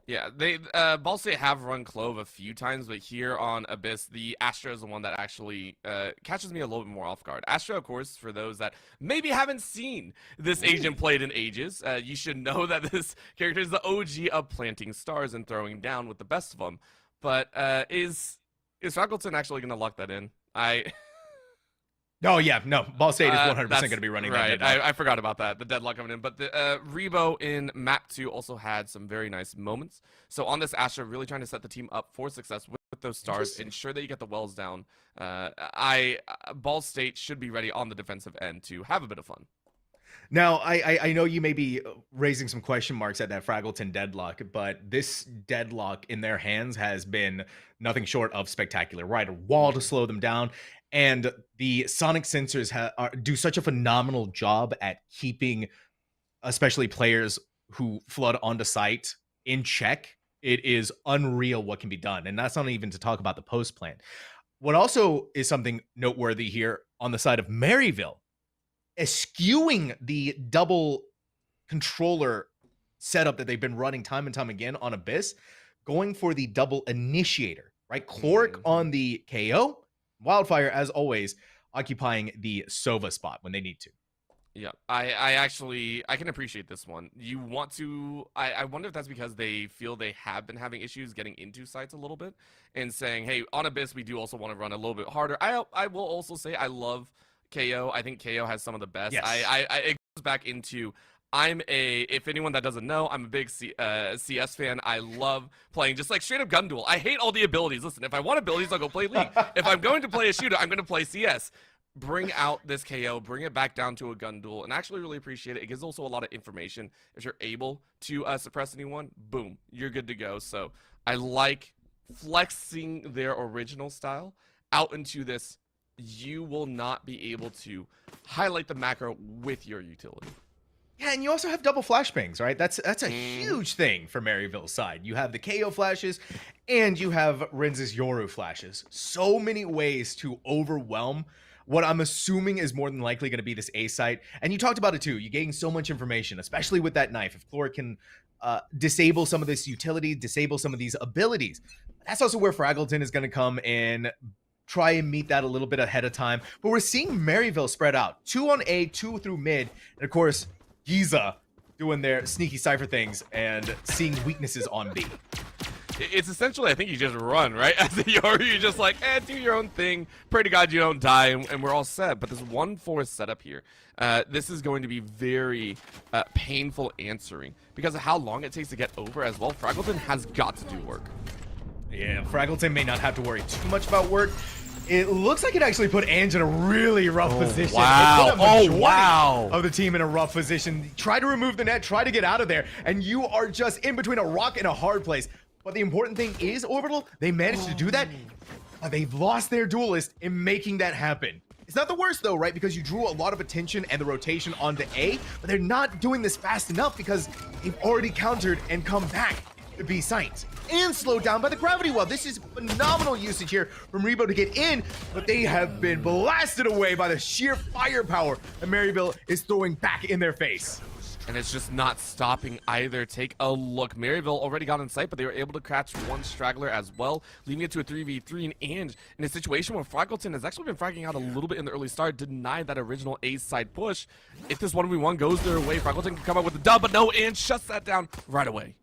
Yeah, they Ball State have run Clove a few times, but here on Abyss, the Astra is the one that actually catches me a little bit more off guard. Astra, of course, for those that maybe haven't seen this agent played in ages, you should know that this character is the OG of planting stars and throwing down with the best of them. But is Faculton actually going to lock that in? Oh, yeah, no. Ball State is 100% going to be running right. that. I forgot about that. The deadlock coming in. But the Rebo in map 2 also had some very nice moments. So on this Astra, really trying to set the team up for success with those stars, ensure that you get the wells down. Ball State should be ready on the defensive end to have a bit of fun. Now, I know you may be raising some question marks at that Fraggleton deadlock, but this deadlock in their hands has been nothing short of spectacular, right? A wall to slow them down. And the sonic sensors do such a phenomenal job at keeping, especially players who flood onto site, in check. It is unreal what can be done. And that's not even to talk about the post plan. What also is something noteworthy here on the side of Maryville, eschewing the double controller setup that they've been running time and time again on Abyss, going for the double initiator, right? Cloric on the KO, Wildfire, as always, occupying the Sova spot when they need to. Yeah, I can appreciate this one. You want to, I wonder if that's because they feel they have been having issues getting into sites a little bit and saying, hey, on Abyss, we do also want to run a little bit harder. I will also say I love KO. I think KO has some of the best. Yes. It goes back into, if anyone that doesn't know, I'm a big CS fan. I love playing just like straight up gun duel. I hate all the abilities. Listen, if I want abilities, I'll go play League. If I'm going to play a shooter, I'm going to play CS. Bring out this KO, bring it back down to a gun duel, and actually really appreciate it. It gives also a lot of information. If you're able to suppress anyone, boom, you're good to go. So I like flexing their original style out into this. You will not be able to highlight the macro with your utility. Yeah, and you also have double flashbangs, right? That's a huge thing for Maryville's side. You have the KO flashes, and you have Renz's Yoru flashes. So many ways to overwhelm what I'm assuming is more than likely going to be this A site. And you talked about it too. You gain so much information, especially with that knife. If Chlor can disable some of this utility, disable some of these abilities. That's also where Fraggleton is going to come and try and meet that a little bit ahead of time. But we're seeing Maryville spread out. 2 on A, 2 through mid. And of course, Giza doing their sneaky Cypher things and seeing weaknesses on B. It's essentially, I think you just run, right? As a Yoru, you're just like, do your own thing. Pray to God you don't die, and we're all set. But this 1-4 setup here, this is going to be very painful answering because of how long it takes to get over as well. Fraggleton has got to do work. Yeah, Fraggleton may not have to worry too much about work. It looks like it actually put Ange in a really rough position. Wow. Wow. Of the team in a rough position. Try to remove the net, try to get out of there, and you are just in between a rock and a hard place. But the important thing is, Orbital, they managed to do that. They've lost their duelist in making that happen. It's not the worst though, right? Because you drew a lot of attention and the rotation onto A, but they're not doing this fast enough because they've already countered and come back to B site. And slowed down by the gravity well. This is phenomenal usage here from Rebo to get in, but they have been blasted away by the sheer firepower that Maryville is throwing back in their face. And it's just not stopping either. Take a look. Maryville already got in sight, but they were able to catch one straggler as well, leaving it to a 3v3. And Ange, in a situation where Fraggleton has actually been fragging out a little bit in the early start, denied that original A side push. If this 1v1 goes their way, Fraggleton can come up with the dub, but no, Ange shuts that down right away.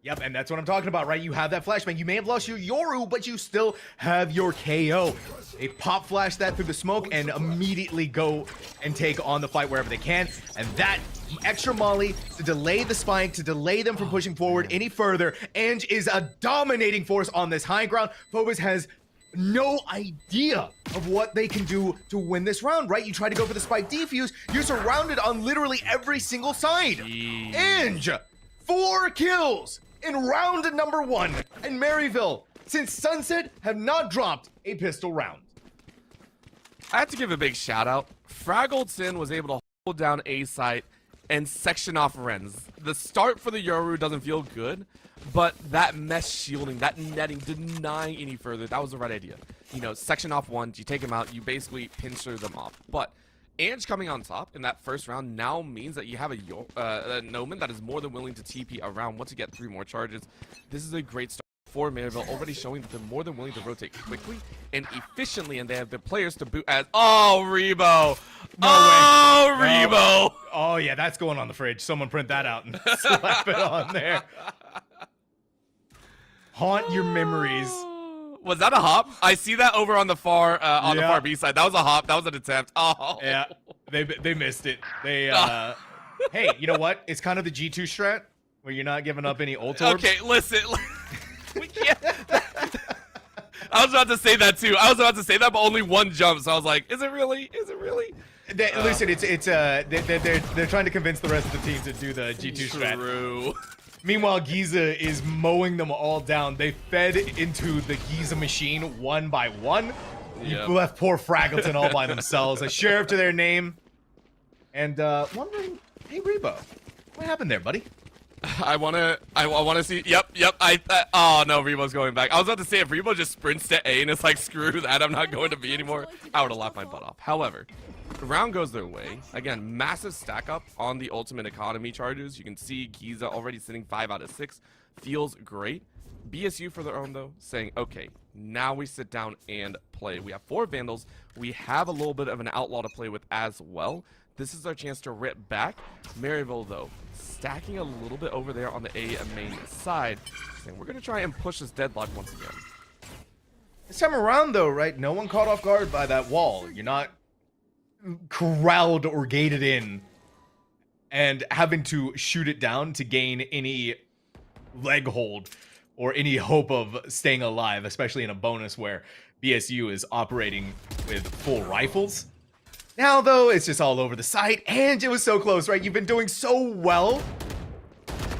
Yep, and that's what I'm talking about, right? You have that flashbang. You may have lost your Yoru, but you still have your KO. They pop flash that through the smoke and immediately go and take on the fight wherever they can. And that extra molly to delay the spike, to delay them from pushing forward any further. Ange is a dominating force on this high ground. Phobos has no idea of what they can do to win this round, right? You try to go for the spike defuse, you're surrounded on literally every single side. Jeez. Ange, 4 kills in round number 1, and Maryville, since Sunset, have not dropped a pistol round. I have to give a big shout out. Fraggleton was able to hold down A site and section off Renz. The start for the Yoru doesn't feel good, but that mesh shielding, that netting, denying any further, that was the right idea. You know, section off one, you take them out, you basically pincer them off. But Ange coming on top in that first round now means that you have a Noman that is more than willing to TP around once you get 3 more charges. This is a great start for Maryville, already showing that they're more than willing to rotate quickly and efficiently, and they have the players to boot as— oh, Rebo! No way. Rebo! Oh, yeah, that's going on the fridge. Someone print that out and slap it on there. Haunt your memories. Was that a hop? I see that over on the far the far B side. That was a hop. That was an attempt. Oh. Yeah, they missed it. They hey, you know what? It's kind of the G2 strat where you're not giving up any ult orbs. Okay, listen. We can't. I was about to say that too. I was about to say that, but only 1 jump. So I was like, is it really? Is it really? Listen, they're trying to convince the rest of the team to do the G2 strat. True. Meanwhile, Giza is mowing them all down. They fed into the Giza machine 1 by 1. You left poor Fraggleton all by themselves. A sheriff to their name. And wondering, hey Rebo, what happened there, buddy? I wanna see. Yep. Oh no, Rebo's going back. I was about to say if Rebo just sprints to A and it's like screw that, I'm not going to B anymore, I would have laughed my butt off. However, the round goes their way. Again, massive stack up on the ultimate economy charges. You can see Giza already sitting 5 out of 6. Feels great. BSU for their own though, saying, okay, now we sit down and play. We have 4 Vandals. We have a little bit of an outlaw to play with as well. This is our chance to rip back. Maryville, though, stacking a little bit over there on the A main side. And we're going to try and push this deadlock once again. This time around, though, right? No one caught off guard by that wall. You're not corralled or gated in and having to shoot it down to gain any leg hold or any hope of staying alive, especially in a bonus where BSU is operating with full rifles. Now, though, it's just all over the site, and it was so close, right? You've been doing so well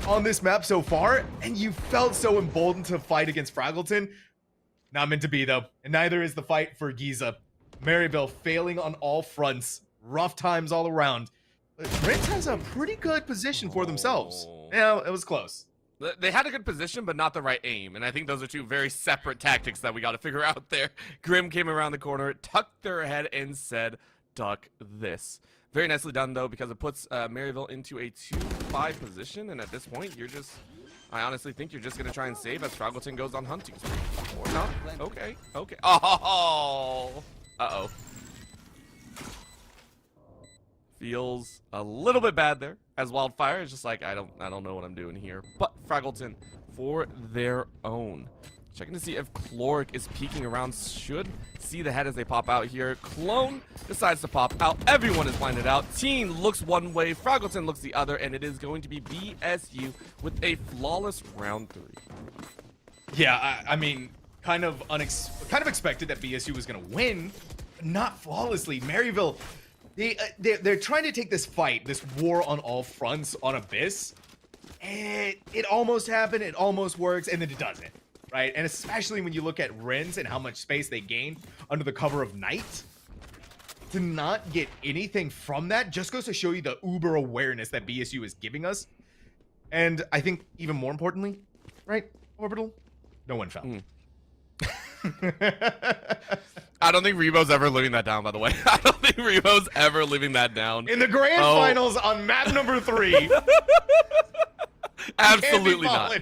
on this map so far, and you felt so emboldened to fight against Fraggleton. Not meant to be, though, and neither is the fight for Giza. Maryville failing on all fronts, rough times all around. But Ritz has a pretty good position for themselves. Yeah, it was close. They had a good position, but not the right aim. And I think those are two very separate tactics that we got to figure out there. Grim came around the corner, tucked their head, and said, duck this. Very nicely done, though, because it puts Maryville into a 2-5 position. And at this point, I honestly think you're just going to try and save as Fraggleton goes on hunting spree. Or not. Okay. Oh. Uh-oh. Feels a little bit bad there, as Wildfire is just like, I don't know what I'm doing here. But Fraggleton for their own. Checking to see if Chloric is peeking around. Should see the head as they pop out here. Clone decides to pop out. Everyone is blinded out. Teen looks one way. Fraggleton looks the other. And it is going to be BSU with a flawless round 3. Yeah, I mean, kind of expected that BSU was going to win, but not flawlessly. Maryville, they're trying to take this fight, this war on all fronts on Abyss. And it almost happened. It almost works. And then it doesn't. Right, and especially when you look at Renz and how much space they gained under the cover of night, to not get anything from that just goes to show you the uber awareness that BSU is giving us. And I think even more importantly, right, Orbital, no one fell. I don't think Rebo's ever living that down, by the way. I don't think Rebo's ever living that down. In the grand finals on map number 3. Absolutely not.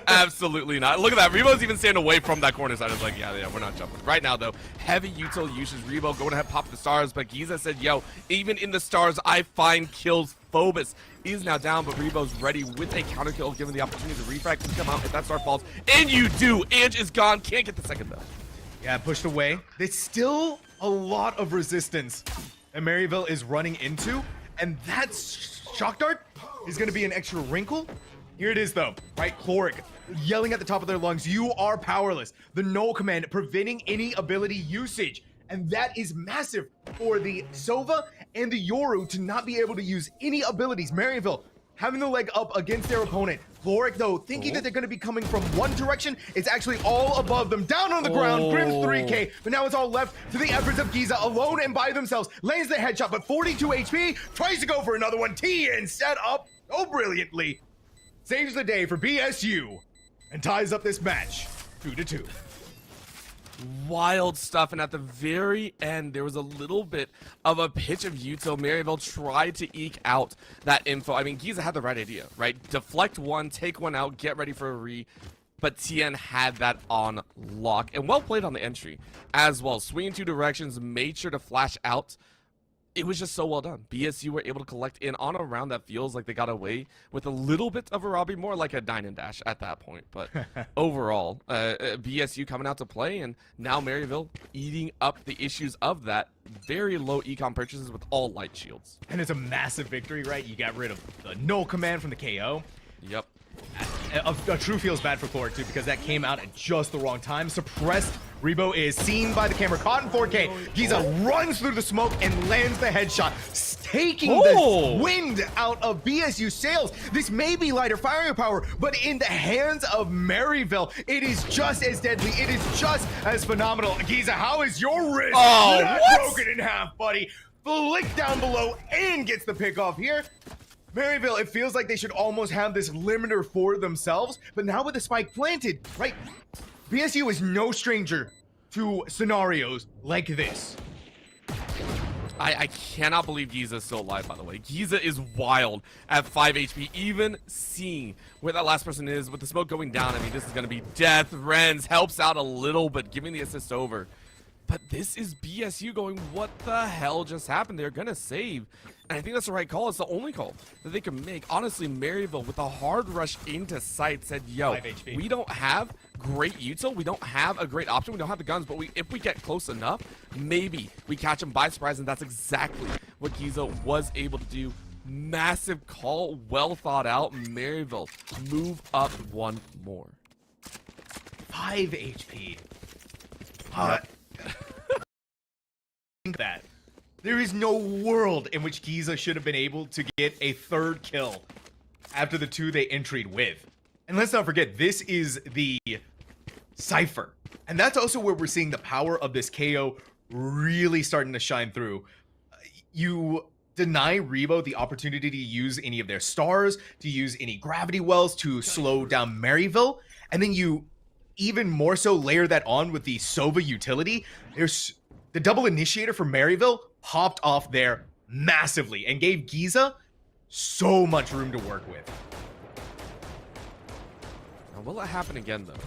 Absolutely not. Look at that. Rebo's even staying away from that corner side. It's like, yeah, we're not jumping. Right now, though, heavy util usage. Rebo going ahead, pop the stars. But Giza said, yo, even in the stars, I find kills. Phobos is now down, but Rebo's ready with a counter kill, given the opportunity to refract and come out if that star falls. And you do. Ange is gone. Can't get the second, though. Yeah, pushed away. There's still a lot of resistance that Maryville is running into. And that shock dart is going to be an extra wrinkle. Here it is, though, right? Chloric yelling at the top of their lungs, you are powerless. The null command preventing any ability usage. And that is massive for the Sova and the Yoru to not be able to use any abilities. Maryville having the leg up against their opponent. Chloric, though, thinking that they're going to be coming from one direction, it's actually all above them. Down on the ground, Grim's 3K, but now it's all left to the efforts of Giza alone and by themselves. Lands the headshot, but 42 HP, tries to go for another one. TN set up so brilliantly. Saves the day for BSU and ties up this match 2-2. Wild stuff, and at the very end, there was a little bit of a pitch of util. Maryville tried to eke out that info. I mean, Giza had the right idea, right? Deflect one, take one out, get ready for a re. But Tien had that on lock, and well played on the entry as well. Swing in 2 directions, made sure to flash out. It was just so well done. BSU were able to collect in on a round that feels like they got away with a little bit of a robbery, more like a dine and dash at that point. But overall, BSU coming out to play, and now Maryville eating up the issues of that. Very low econ purchases with all light shields. And it's a massive victory, right? You got rid of the null command from the KO. Yep. A true feels bad for Chloric too, because that came out at just the wrong time. Suppressed. Rebo is seen by the camera, caught in 4K. Giza runs through the smoke and lands the headshot, taking the wind out of BSU sails. This may be lighter firepower, but in the hands of Maryville, it is just as deadly. It is just as phenomenal. Giza, how is your wrist? Not broken in half, buddy. Flick down below and gets the pick off here. Maryville, it feels like they should almost have this limiter for themselves, but now with the spike planted, right? BSU is no stranger to scenarios like this. I cannot believe Giza is still alive, by the way. Giza is wild at 5 HP. Even seeing where that last person is with the smoke going down, I mean, this is going to be death. Renz helps out a little, but giving the assist over. But this is BSU going, what the hell just happened? They're gonna save. And I think that's the right call. It's the only call that they can make. Honestly, Maryville with a hard rush into sight said, yo, we don't have great util. We don't have a great option. We don't have the guns, but if we get close enough, maybe we catch them by surprise. And that's exactly what Giza was able to do. Massive call, well thought out. Maryville move up one more. 5 HP. Think that. There is no world in which Giza should have been able to get a third kill after the 2 they entried with. And let's not forget, this is the Cypher. And that's also where we're seeing the power of this KO really starting to shine through. You deny Rebo the opportunity to use any of their stars, to use any gravity wells to slow down Maryville, and then you even more so layer that on with the Sova utility. There's the double initiator for Maryville popped off there massively and gave Giza so much room to work with. Now, will it happen again, though?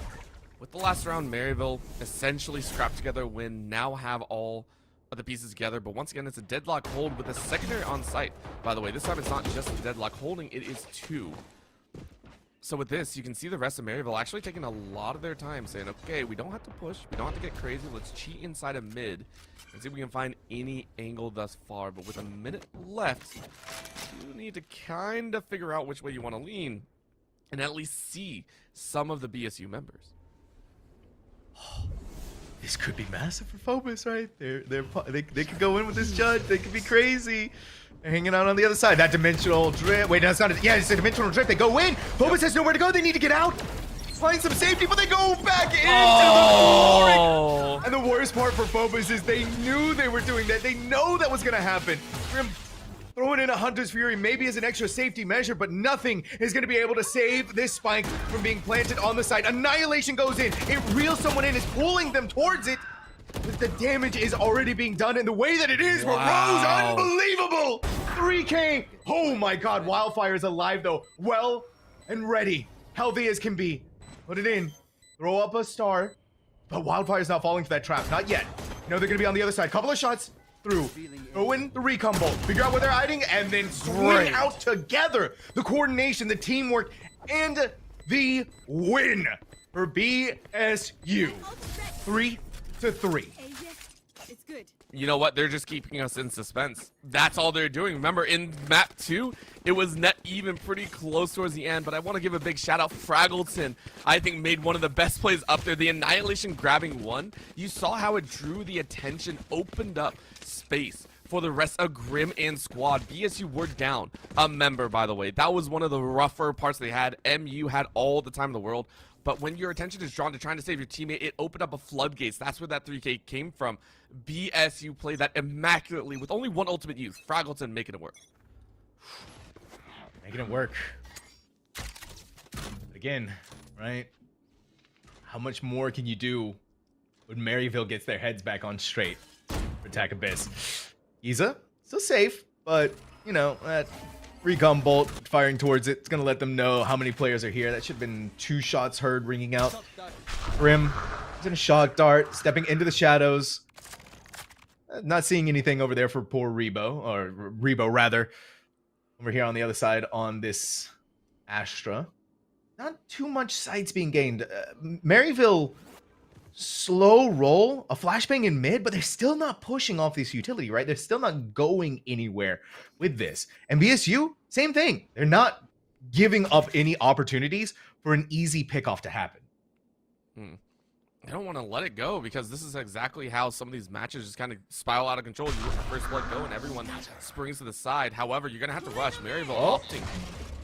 With the last round, Maryville essentially scrapped together a win, now have all of the pieces together, but once again, it's a deadlock hold with a secondary on site. By the way, this time it's not just a deadlock holding, it is 2. So with this, you can see the rest of Maryville actually taking a lot of their time saying, okay, we don't have to push, we don't have to get crazy, let's cheat inside of mid and see if we can find any angle thus far. But with a minute left, you need to kind of figure out which way you want to lean and at least see some of the BSU members. This could be massive for Phobos, right? They could go in with this judge. They could be crazy. They're hanging out on the other side. That dimensional drift. Wait, no, it's not. Yeah, it's a dimensional drift. They go in. Phobos has nowhere to go. They need to get out. Find some safety, but they go back into the Warwick. And the worst part for Phobos is they knew they were doing that. They know that was going to happen. Grim throwing in a Hunter's Fury maybe as an extra safety measure, but nothing is going to be able to save this spike from being planted on the side. Annihilation goes in. It reels someone in. It's pulling them towards it. But the damage is already being done in the way that it is. Wow. Rose, unbelievable. 3K. Oh my God. Wildfire is alive though. Well and ready. Healthy as can be. Put it in. Throw up a star. But Wildfire's not falling for that trap. Not yet. No, they're going to be on the other side. Couple of shots. Through. Throw in the recon bolt. Figure out where they're hiding and then swing out together. The coordination, the teamwork, and the win for BSU. 3-3. It's good. You know what? They're just keeping us in suspense. That's all they're doing. Remember, in map 2, it was net even pretty close towards the end, but I want to give a big shout out. Fraggleton, I think, made one of the best plays up there. The Annihilation grabbing 1. You saw how it drew the attention, opened up space for the rest of Grim and squad. BSU were down a member, by the way. That was one of the rougher parts they had. MU had all the time in the world. But when your attention is drawn to trying to save your teammate, it opened up a floodgates. That's where that 3K came from. BSU played that immaculately with only one ultimate use. Fraggleton making it work. Making it work. Again, right? How much more can you do when Maryville gets their heads back on straight for Attack Abyss? Giza, still safe, but, you know, that recon bolt firing towards it. It's going to let them know how many players are here. That should have been 2 shots heard ringing out. Grim is in a shock dart, stepping into the shadows. Not seeing anything over there for poor Rebo, or Rebo rather. Over here on the other side on this Astra. Not too much sights being gained. Maryville, slow roll, a flashbang in mid, but they're still not pushing off this utility, right? They're still not going anywhere with this. And BSU, same thing. They're not giving up any opportunities for an easy pickoff to happen. I don't want to let it go because this is exactly how some of these matches just kind of spiral out of control. You let the first blood go and everyone springs to the side. However, you're going to have to rush. Maryville opting.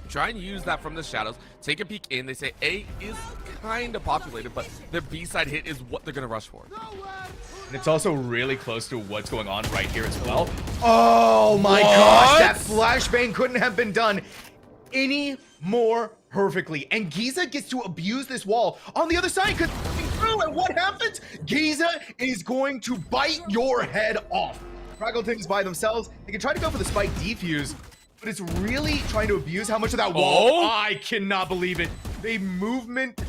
Try and use that from the shadows. Take a peek in. They say A is kind of populated, but their B side hit is what they're going to rush for. And it's also really close to what's going on right here as well. Oh my gosh, that flashbang couldn't have been done any more perfectly. And Giza gets to abuse this wall on the other side because through, and what happens? Giza is going to bite your head off. Fraggleton's by themselves. They can try to go for the spike defuse, but it's really trying to abuse how much of that wall. I cannot believe it. They movement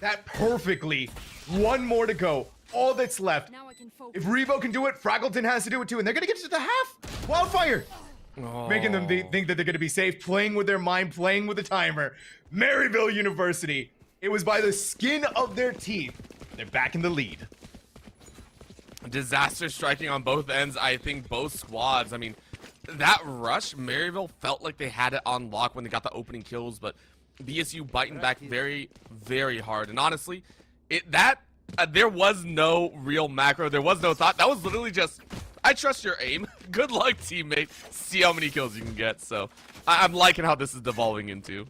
that perfectly. 1 more to go. all that's left. Now I can focus. If Rebo can do it, Fraggleton has to do it too, and they're gonna get to the half. Wildfire, making them think that they're gonna be safe, playing with their mind, playing with the timer. Maryville University, it was by the skin of their teeth. They're back in the lead. Disaster striking on both ends. I think both squads. I mean, that rush, Maryville felt like they had it on lock when they got the opening kills, but BSU biting back very, very hard. And honestly, there was no real macro. There was no thought. That was literally just, I trust your aim. Good luck, teammate. See how many kills you can get. So I'm liking how this is devolving into.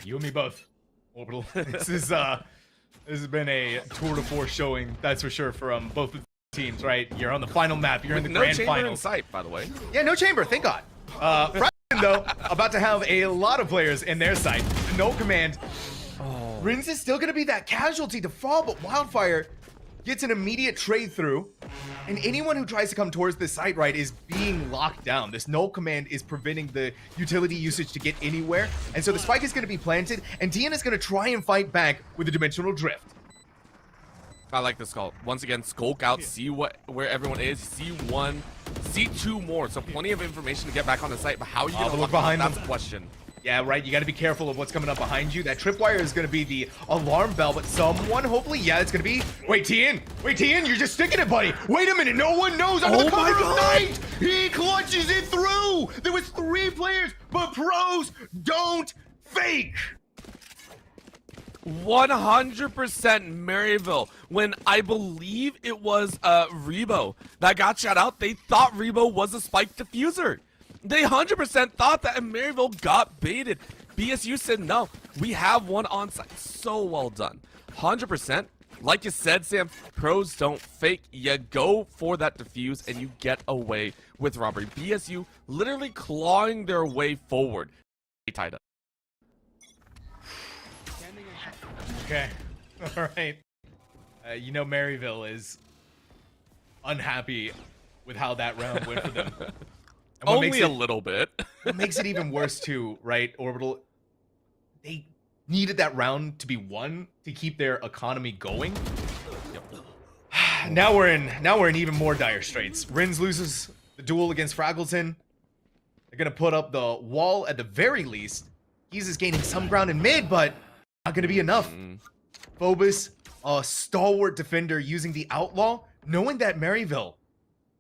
You and me both, Orbital. This has been a tour de force showing, that's for sure, from both teams, right? You're on the final map. You're in the grand chamber finals. In sight, by the way. Yeah, no chamber. Thank God. Fraggleton, though, about to have a lot of players in their sight. No command. Rins is still going to be that casualty to fall, but Wildfire gets an immediate trade through, and anyone who tries to come towards this site, right, is being locked down. This null command is preventing the utility usage to get anywhere, and so the spike is going to be planted, and Tian is going to try and fight back with the dimensional drift. I like this call. Once again, skulk out, see where everyone is, see one, see two more. So plenty of information to get back on the site, but how are you going to look behind them? That's the question. Yeah, right. You got to be careful of what's coming up behind you. That tripwire is going to be the alarm bell, but someone, hopefully, yeah, it's going to be. Wait, Tian, you're just sticking it, buddy. Wait a minute, no one knows. Under the cover of night, he clutches it through. There was 3 players, but pros don't fake. 100% Maryville. When I believe it was Rebo that got shot out, they thought Rebo was a spike diffuser. They 100% thought that, and Maryville got baited. BSU said, no, we have one on site. So well done. 100%. Like you said, Sam, pros don't fake. You go for that diffuse, and you get away with robbery. BSU literally clawing their way forward. They tied up. Okay. All right. You know Maryville is unhappy with how that round went for them. Only a little bit. What makes it even worse too, right, Orbital? They needed that round to be won to keep their economy going. Now we're in even more dire straits. Rins loses the duel against Fraggleton. They're gonna put up the wall at the very least. He's just gaining some ground in mid, but not gonna be enough. Phobos, a stalwart defender using the outlaw, knowing that Maryville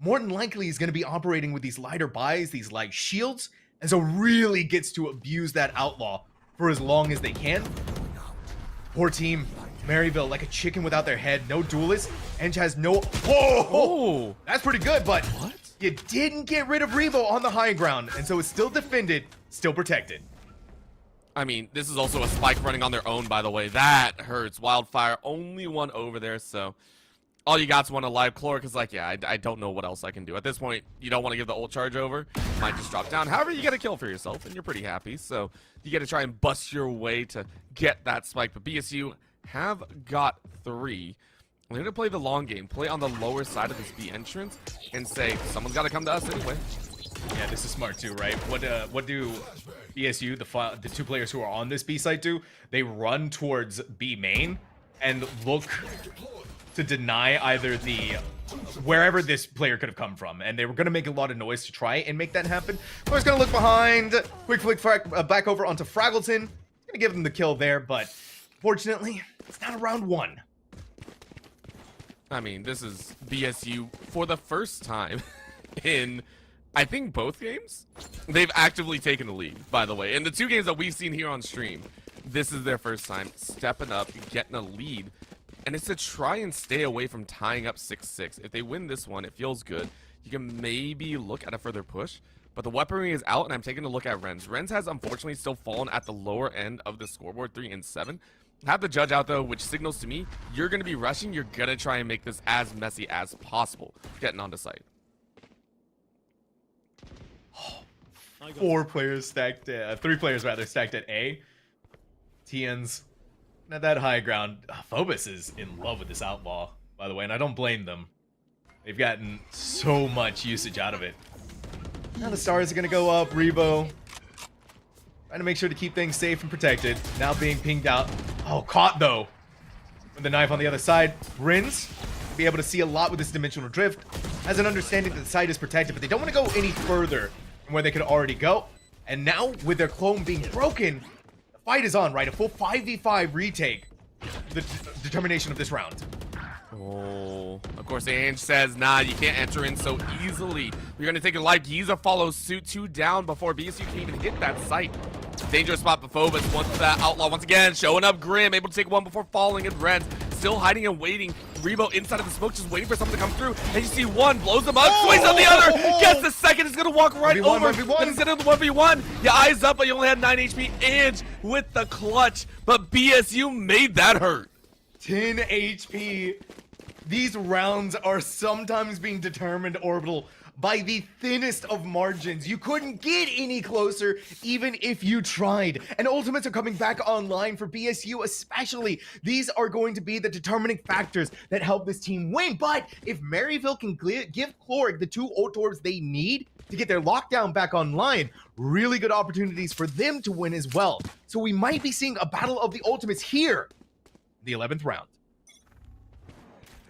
more than likely is going to be operating with these lighter buys, these light shields, and so really gets to abuse that outlaw for as long as they can. Poor team, Maryville, like a chicken without their head, no duelist, and has no. Oh, that's pretty good, but what? You didn't get rid of Rebo on the high ground, and so it's still defended, still protected. I mean, this is also a spike running on their own, by the way. That hurts. Wildfire, only one over there, so all you got's one alive. Chloric is like, yeah, I don't know what else I can do. At this point, you don't want to give the ult charge over. Might just drop down. However, you get a kill for yourself, and you're pretty happy. So you get to try and bust your way to get that spike. But BSU have got 3. They're going to play the long game, play on the lower side of this B entrance, and say, someone's got to come to us anyway. Yeah, this is smart too, right? What do BSU, the 2 players who are on this B site do? They run towards B main and look to deny either wherever this player could have come from, and they were going to make a lot of noise to try and make that happen. Player's going to look behind, quick flick back over onto Fraggleton. Going to give him the kill there, but fortunately, it's not a round 1. I mean, this is BSU for the first time in, I think, both games. They've actively taken the lead, by the way. In the 2 games that we've seen here on stream, this is their first time stepping up, getting a lead. And it's to try and stay away from tying up 6-6. If they win this one, it feels good. You can maybe look at a further push. But the weaponry is out, and I'm taking a look at Renz. Renz has unfortunately still fallen at the lower end of the scoreboard, 3 and 7. Have the judge out, though, which signals to me you're going to be rushing. You're going to try and make this as messy as possible getting onto site. 4 players stacked, 3 players rather stacked at A. Tian's at that high ground. Phobos is in love with this outlaw, by the way, and I don't blame them. They've gotten so much usage out of it. Now the stars are going to go up. Rebo trying to make sure to keep things safe and protected. Now being pinged out. Oh, caught though. With the knife on the other side. Rins be able to see a lot with this dimensional drift. Has an understanding that the site is protected, but they don't want to go any further than where they could already go. And now, with their clone being broken, the fight is on, right? A full 5v5 retake. The determination of this round. Oh, of course, Ange says, nah, you can't enter in so easily. We're going to take a life. Giza follows suit, 2 down before BSU can even hit that site. Dangerous spot for Phobos. Once that Outlaw once again showing up Grim, able to take one before falling, and Reds still hiding and waiting. Rebo inside of the smoke, just waiting for something to come through. And you see one, blows them up, swings on the other, gets the second, is gonna walk right 1v1, over. 1v1. Instead of the 1v1, your eyes up, but you only had 9 HP. Ange with the clutch, but BSU made that hurt. 10 HP. These rounds are sometimes being determined, Orbital, by the thinnest of margins. You couldn't get any closer, even if you tried. And ultimates are coming back online for BSU especially. These are going to be the determining factors that help this team win. But if Maryville can give Cloric the 2 ult orbs they need to get their lockdown back online, really good opportunities for them to win as well. So we might be seeing a battle of the ultimates here, the 11th round.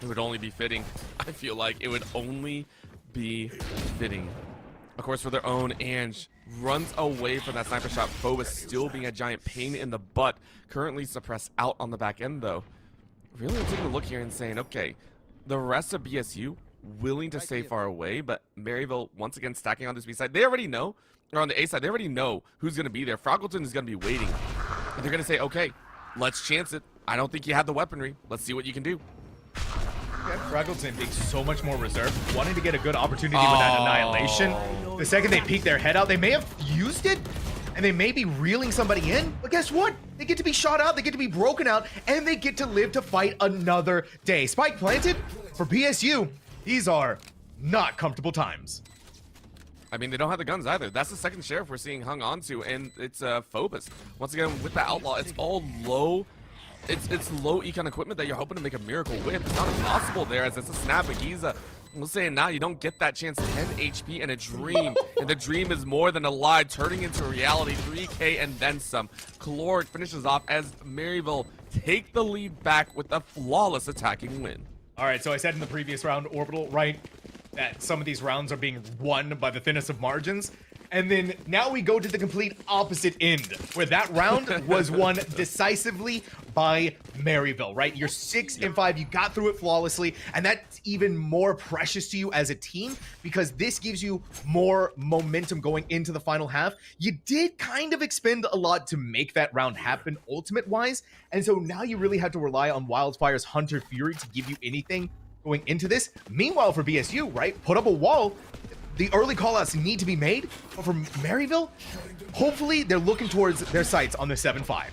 It would only be fitting. I feel like it would only be fitting. Of course, for their own, Ange runs away from that sniper shot. Phobos still being a giant pain in the butt. Currently suppressed out on the back end, though. Really taking a look here and saying, okay, the rest of BSU willing to stay far away, but Maryville once again stacking on this B side. They already know, or on the A side, they already know who's going to be there. Fraggleton is going to be waiting. And they're going to say, okay, let's chance it. I don't think you have the weaponry. Let's see what you can do. Fraggleton being so much more reserved, wanting to get a good opportunity with that annihilation. The second they peek their head out, they may have used it, and they may be reeling somebody in, but guess what? They get to be shot out, they get to be broken out, and they get to live to fight another day. Spike planted for PSU. These are not comfortable times. I mean, they don't have the guns either. That's the second sheriff we're seeing hung on to, and it's Phobos. Once again, with the Outlaw, it's all low. It's low econ equipment that you're hoping to make a miracle with. It's not impossible there, as it's a snap. But Giza, we'll say now you don't get that chance. 10 HP and a dream, and the dream is more than a lie, turning into reality. 3K and then some. Cloric finishes off as Maryville take the lead back with a flawless attacking win. All right, so I said in the previous round, Orbital, right, that some of these rounds are being won by the thinnest of margins. And then now we go to the complete opposite end, where that round was won decisively by Maryville, right? You're 6-5, you got through it flawlessly, and that's even more precious to you as a team because this gives you more momentum going into the final half. You did kind of expend a lot to make that round happen ultimate-wise, and so now you really have to rely on Wildfire's Hunter Fury to give you anything going into this. Meanwhile, for BSU, right, put up a wall. The early callouts need to be made, but for Maryville, hopefully they're looking towards their sights on the 7-5.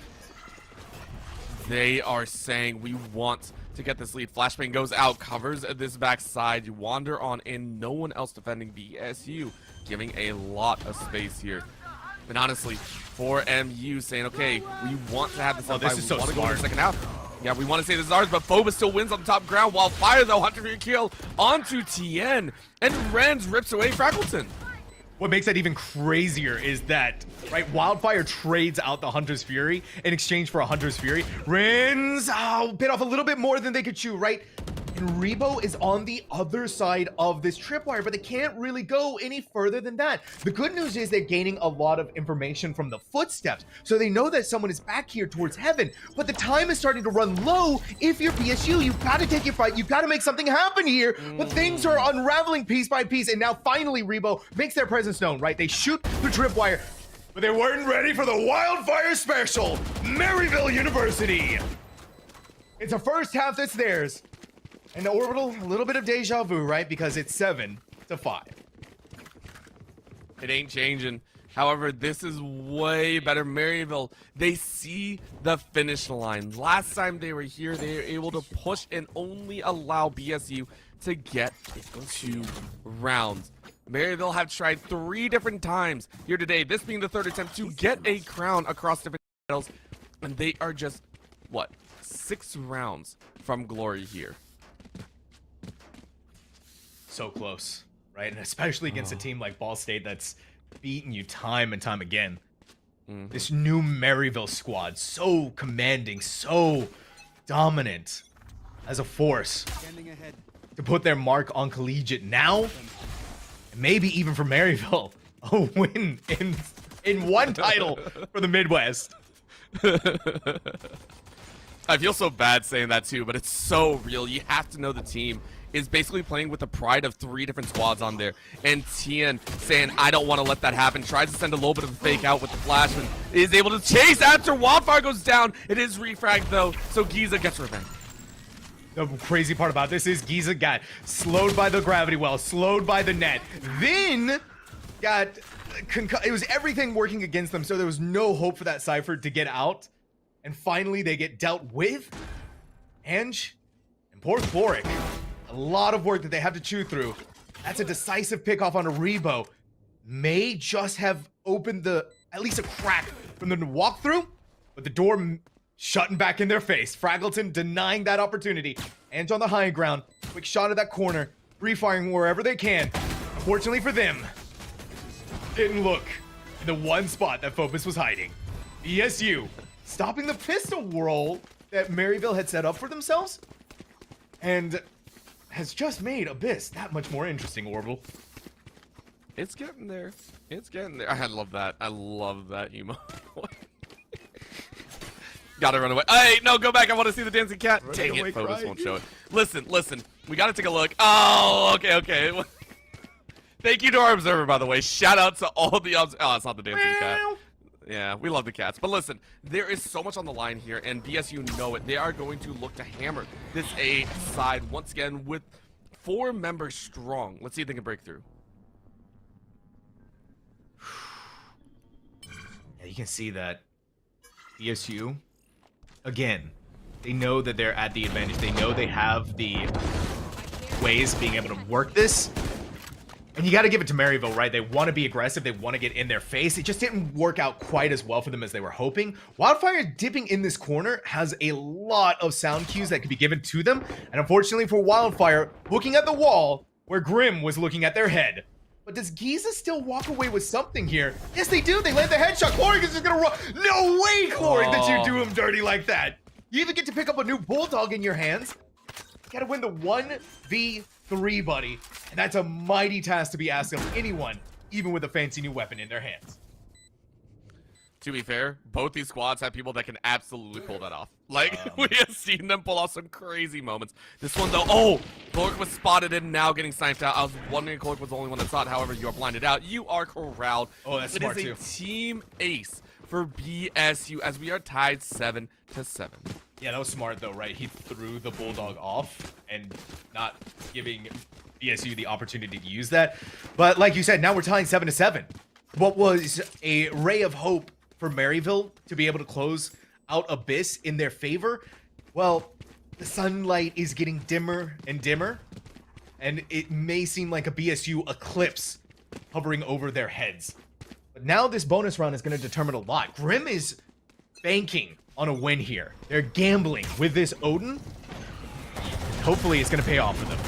They are saying we want to get this lead. Flashbang goes out, covers this backside. You wander on in, no one else defending BSU, giving a lot of space here. And honestly, for MU saying, okay, we want to have this. Oh, this is so want to go in smart. the second half. Yeah, we want to say this is ours, but Phobos still wins on the top ground, while Fire, though, Hunter for your kill onto Tien, and Renz rips away Fraggleton. What makes that even crazier is that, right, Wildfire trades out the Hunter's Fury in exchange for a Hunter's Fury. Renz, bit off a little bit more than they could chew, right? And Rebo is on the other side of this tripwire, but they can't really go any further than that. The good news is they're gaining a lot of information from the footsteps, so they know that someone is back here towards heaven, but the time is starting to run low. If you're PSU, you've got to take your fight, you've got to make something happen here, but things are unraveling piece by piece, and now finally Rebo makes their presence known, right? They shoot the tripwire, but they weren't ready for the Wildfire Special, Maryville University. It's a first half that's theirs. And the Orbital, a little bit of deja vu, right? Because it's 7-5. It ain't changing. However, this is way better. Maryville, they see the finish line. Last time they were here, they were able to push and only allow BSU to get 2 rounds. Maryville have tried 3 different times here today, this being the 3rd attempt to get a crown across different titles. And they are just, what, 6 rounds from glory here. So close, right? And especially against a team like Ball State that's beaten you time and time again. This new Maryville squad, so commanding, so dominant. as a force to put their mark on Collegiate now. Maybe even for Maryville, a win in one title for the Midwest. I feel so bad saying that too, but it's so real. You have to know the team is basically playing with the pride of 3 different squads on there. And Tien saying, I don't want to let that happen. Tries to send a little bit of a fake out with the flash, and is able to chase after Wildfire goes down. It is refragged though, so Giza gets revenge. The crazy part about this is Giza got slowed by the gravity well, slowed by the net, then got it was everything working against them, so there was no hope for that Cypher to get out. And finally they get dealt with. Ange and poor Chloric. A lot of work that they have to chew through. That's a decisive pick off on a Rebo. May just have opened at least a crack from them to walk through, but the door shutting back in their face. Fraggleton denying that opportunity. Ange on the high ground. Quick shot at that corner. Free firing wherever they can. Unfortunately for them, didn't look in the one spot that Phobos was hiding. ESU stopping the pistol roll that Maryville had set up for themselves. And has just made Abyss that much more interesting, Orbital. It's getting there. It's getting there. I love that. I love that emo. Gotta run away. Hey, no, go back. I want to see the dancing cat. Dang it, Phobos won't show it. Listen. We gotta take a look. Oh, okay. Thank you to our observer, by the way. Shout out to all the Oh, it's not the dancing cat. Yeah, we love the cats. But listen, there is so much on the line here, and BSU know it. They are going to look to hammer this A side once again with 4 members strong. Let's see if they can break through. Yeah, you can see that BSU, again, they know that they're at the advantage. They know they have the ways of being able to work this. And you got to give it to Maryville, right? They want to be aggressive. They want to get in their face. It just didn't work out quite as well for them as they were hoping. Wildfire dipping in this corner has a lot of sound cues that could be given to them. And unfortunately for Wildfire, looking at the wall where Grim was looking at their head. But does Giza still walk away with something here? Yes, they do. They land the headshot. Chloric is just going to run. No way, Chloric, that you do him dirty like that. You even get to pick up a new Bulldog in your hands. You got to win the 1v3, buddy. And that's a mighty task to be asked of anyone, even with a fancy new weapon in their hands. To be fair, both these squads have people that can absolutely pull that off. Like, we have seen them pull off some crazy moments. This one, though, oh! Chloric was spotted and now getting sniped out. I was wondering if Chloric was the only one that saw it. However, you are blinded out. You are corralled. Oh, that's smart, too. It is a team ace for BSU as we are tied 7-7. Yeah, that was smart, though, right? He threw the Bulldog off and not giving BSU the opportunity to use that. But like you said, now we're tying 7-7. What was a ray of hope for Maryville to be able to close out Abyss in their favor, well, the sunlight is getting dimmer and dimmer, and it may seem like a BSU eclipse hovering over their heads. But now this bonus round is going to determine a lot. Grim is banking on a win here. They're gambling with this Odin. Hopefully it's going to pay off for them.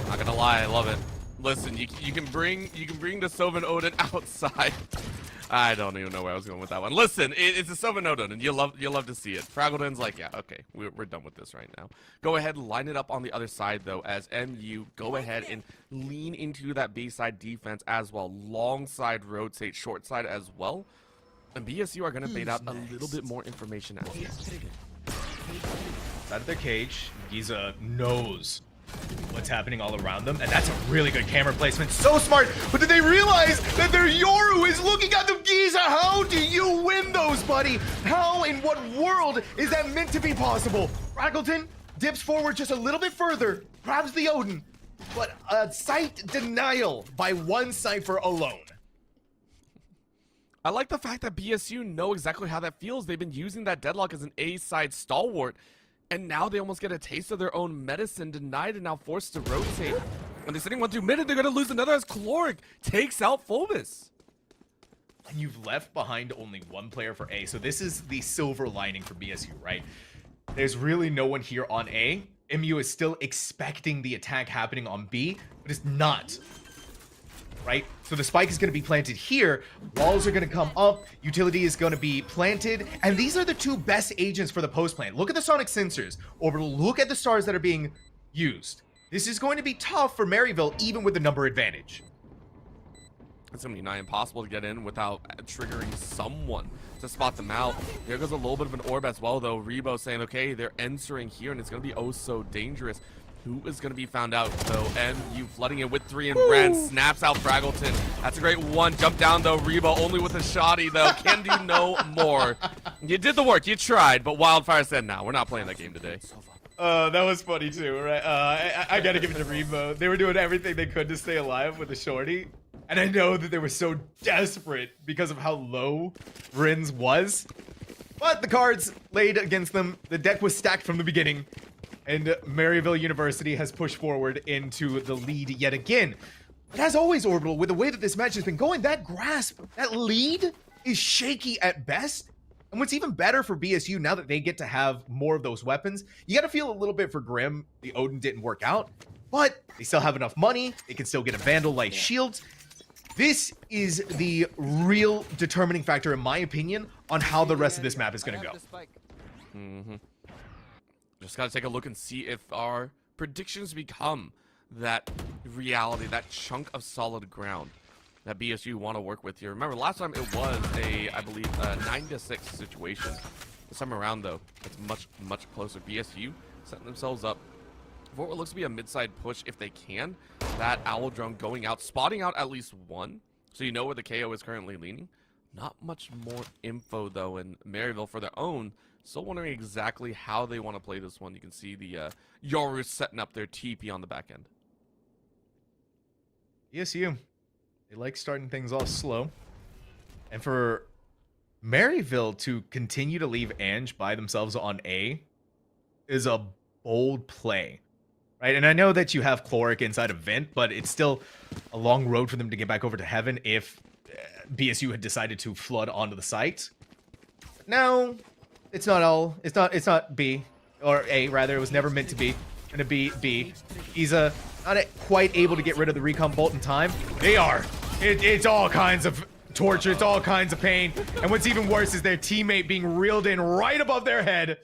Not gonna lie, I love it. Listen, you can bring the Sylvan Odin outside. I don't even know where I was going with that one. Listen, it's a Sylvan Odin, and you love to see it. Fraggleton's like, yeah, okay, we're done with this right now. Go ahead, line it up on the other side though, as MU go ahead and lean into that B side defense as well. Long side rotate, short side as well. And BSU are gonna bait out a little bit more information as well. Out of their cage, Giza knows what's happening all around them, and that's a really good camera placement. So smart, but did they realize that their Yoru is looking at them? Giza, how do you win those, buddy? How, in what world is that meant to be possible? Fraggleton dips forward just a little bit further, grabs the Odin, but a sight denial by one Cypher alone. I like the fact that BSU know exactly how that feels. They've been using that deadlock as an A-side stalwart, and now they almost get a taste of their own medicine, denied and now forced to rotate. When they're sitting 1-2 mid, they're going to lose another as Chloric takes out Phobos. And you've left behind only one player for A, so this is the silver lining for BSU, right? There's really no one here on A. MU is still expecting the attack happening on B, but it's not. right? So the spike is going to be planted here. Walls are going to come up. Utility is going to be planted. And these are the two best agents for the post plant. Look at the sonic sensors. Orbital, look at the stars that are being used. This is going to be tough for Maryville, even with the number advantage. It's going to be nigh impossible to get in without triggering someone to spot them out. There goes a little bit of an orb as well, though. Rebo saying, okay, they're entering here, and it's going to be oh so dangerous. Who is going to be found out, though? MU flooding it with 3 and Brand snaps out Fraggleton. That's a great one. Jump down, though. Rebo only with a shoddy, though. Can do no more. You did the work. You tried, but Wildfire said, no, we're not playing that game today. That was funny, too, right? I got to give it to Rebo. They were doing everything they could to stay alive with the shorty. And I know that they were so desperate because of how low Rin's was. But the cards laid against them. The deck was stacked from the beginning. And Maryville University has pushed forward into the lead yet again. But as always, Orbital, with the way that this match has been going, that grasp, that lead is shaky at best. And what's even better for BSU, now that they get to have more of those weapons, you got to feel a little bit for Grim. The Odin didn't work out, but they still have enough money. They can still get a Vandal like Shields. This is the real determining factor, in my opinion, on how the rest of this map is going to go. Just got to take a look and see if our predictions become that reality, that chunk of solid ground that BSU want to work with here. Remember, last time it was I believe, a 9-6 situation. This time around, though, it's much closer. BSU setting themselves up for what looks to be a mid-side push if they can. That Owl Drone going out, spotting out at least one, so you know where the KO is currently leaning. Not much more info, though, in Maryville for their own. Still wondering exactly how they want to play this one. You can see the Yoru setting up their TP on the back end. BSU, they like starting things off slow. And for Maryville to continue to leave Ange by themselves on A is a bold play. Right, and I know that you have Chloric inside of Vent, but it's still a long road for them to get back over to Heaven if BSU had decided to flood onto the site. But now, it's not all. It's not B or A rather. It was never meant to be. Gonna be B. He's not quite able to get rid of the recon bolt in time. They are. It's all kinds of torture. It's all kinds of pain. And what's even worse is their teammate being reeled in right above their head.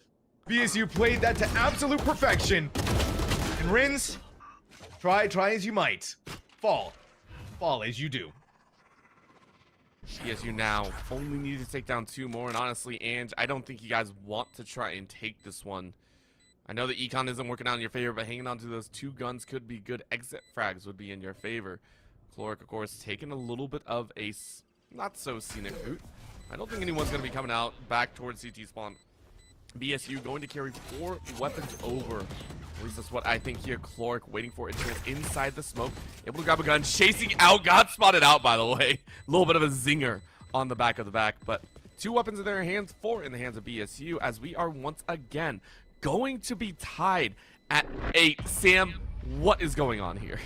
BSU played that to absolute perfection. And Rins, try as you might. Fall as you do. BSU now only need to take down 2 more, and honestly, Ange, I don't think you guys want to try and take this one. I know the econ isn't working out in your favor, but hanging on to those 2 guns could be good. Exit frags would be in your favor. Chloric, of course, taking a little bit of a not so scenic route. I don't think anyone's going to be coming out back towards CT spawn. BSU going to carry 4 weapons over. At least that's what I think here. Chloric waiting for it inside the smoke. Able to grab a gun. Chasing out. Got spotted out, by the way. A little bit of a zinger on the back of the back. But 2 weapons in their hands. 4 in the hands of BSU. As we are once again going to be tied at 8. Sam, what is going on here?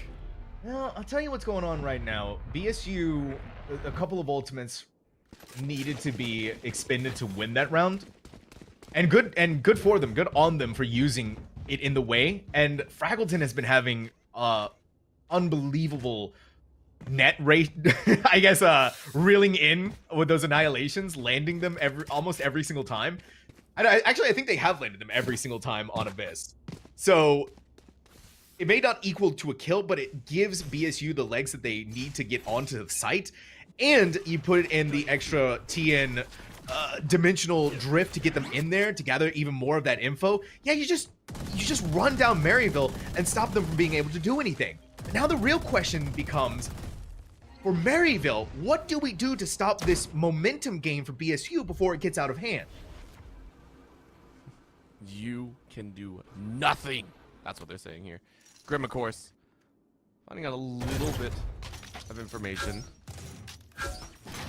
Well, I'll tell you what's going on right now. BSU, a couple of ultimates needed to be expended to win that round. And good for them. Good on them for using it in the way. And Fraggleton has been having unbelievable net rate, I guess, reeling in with those annihilations, landing them almost every single time. And I think they have landed them every single time on Abyss. So it may not equal to a kill, but it gives BSU the legs that they need to get onto the site. And you put it in the extra TN dimensional drift to get them in there to gather even more of that info. Yeah, you just run down Maryville and stop them from being able to do anything. And now the real question becomes, for Maryville, what do we do to stop this momentum gain for BSU before it gets out of hand? You can do nothing. That's what they're saying here. Grim, of course, finding out a little bit of information.